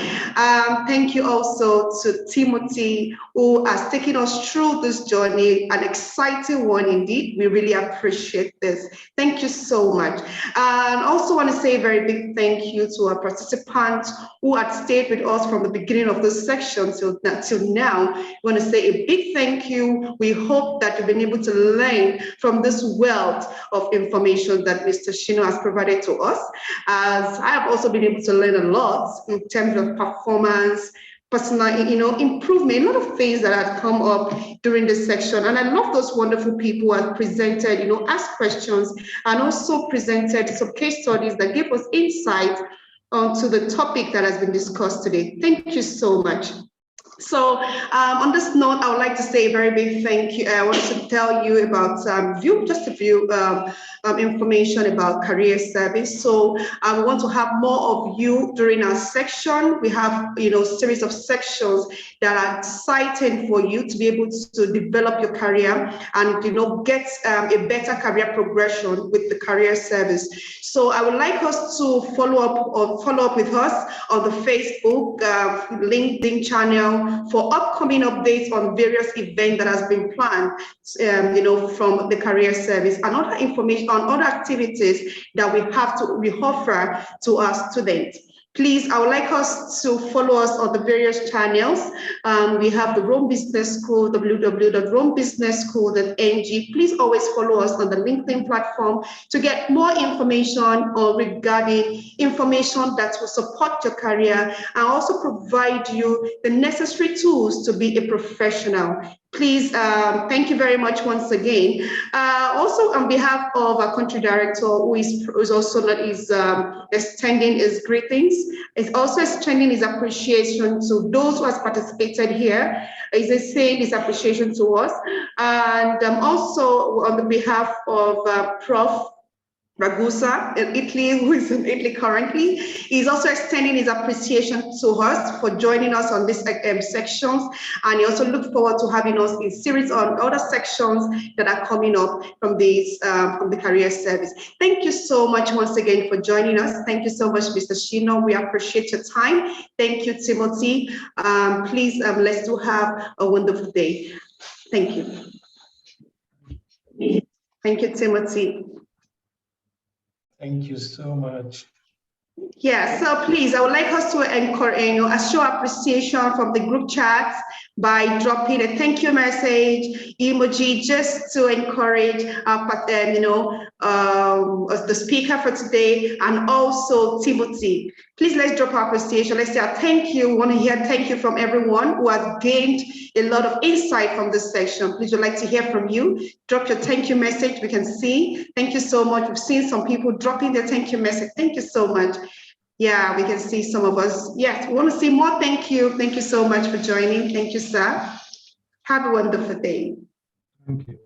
Thank you also to Timothy, who has taken us through this journey, an exciting one indeed. We really appreciate this. Thank you so much. And also want to say a very big thank you to our participants who had stayed with us from the beginning of this section till now. I want to say a big thank you. We hope that you've been able to learn from this wealth of information that Mr. Shino has provided to us. As I have also been able to learn a lot in terms of performance, personal, improvement, a lot of things that have come up during this section. And I love those wonderful people who have presented, asked questions and also presented some case studies that give us insight onto the topic that has been discussed today. Thank you so much. So on this note, I would like to say a very big thank you. I want to tell you about just a few information about career service. So I want to have more of you during our section. We have, series of sections that are exciting for you to be able to develop your career and, get a better career progression with the career service. So I would like us to follow up with us on the Facebook, LinkedIn channel for upcoming updates on various events that has been planned, from the career service and other information on other activities that we offer to our students. Please, I would like us to follow us on the various channels. We have the Rome Business School, www.romebusinessschool.ng. Please always follow us on the LinkedIn platform to get more information regarding information that will support your career and also provide you the necessary tools to be a professional. Please, thank you very much once again. Also, on behalf of our country director, who is also extending his greetings, is also extending his appreciation to those who have participated here. He's saying his appreciation to us, and also on the behalf of Prof. Ragusa in Italy, who is in Italy currently. He's also extending his appreciation to us for joining us on these sections, and he also looks forward to having us in series on other sections that are coming up from these from the career service. Thank you so much once again for joining us. Thank you so much, Mr. Shino. We appreciate your time. Thank you, Timothy. Please, let's do have a wonderful day. Thank you. Thank you, Timothy. Thank you so much. Yeah, so please, I would like us to encourage, show appreciation from the group chat by dropping a thank you message, emoji, just to encourage the speaker for today, and also Timothy. Please, let's drop our appreciation. Let's say a thank you. We want to hear thank you from everyone who has gained a lot of insight from this section. Please, we'd like to hear from you. Drop your thank you message. We can see. Thank you so much. We've seen some people dropping their thank you message. Thank you so much. Yeah, we can see some of us. Yes, we want to see more. Thank you. Thank you so much for joining. Thank you, sir. Have a wonderful day. Thank you.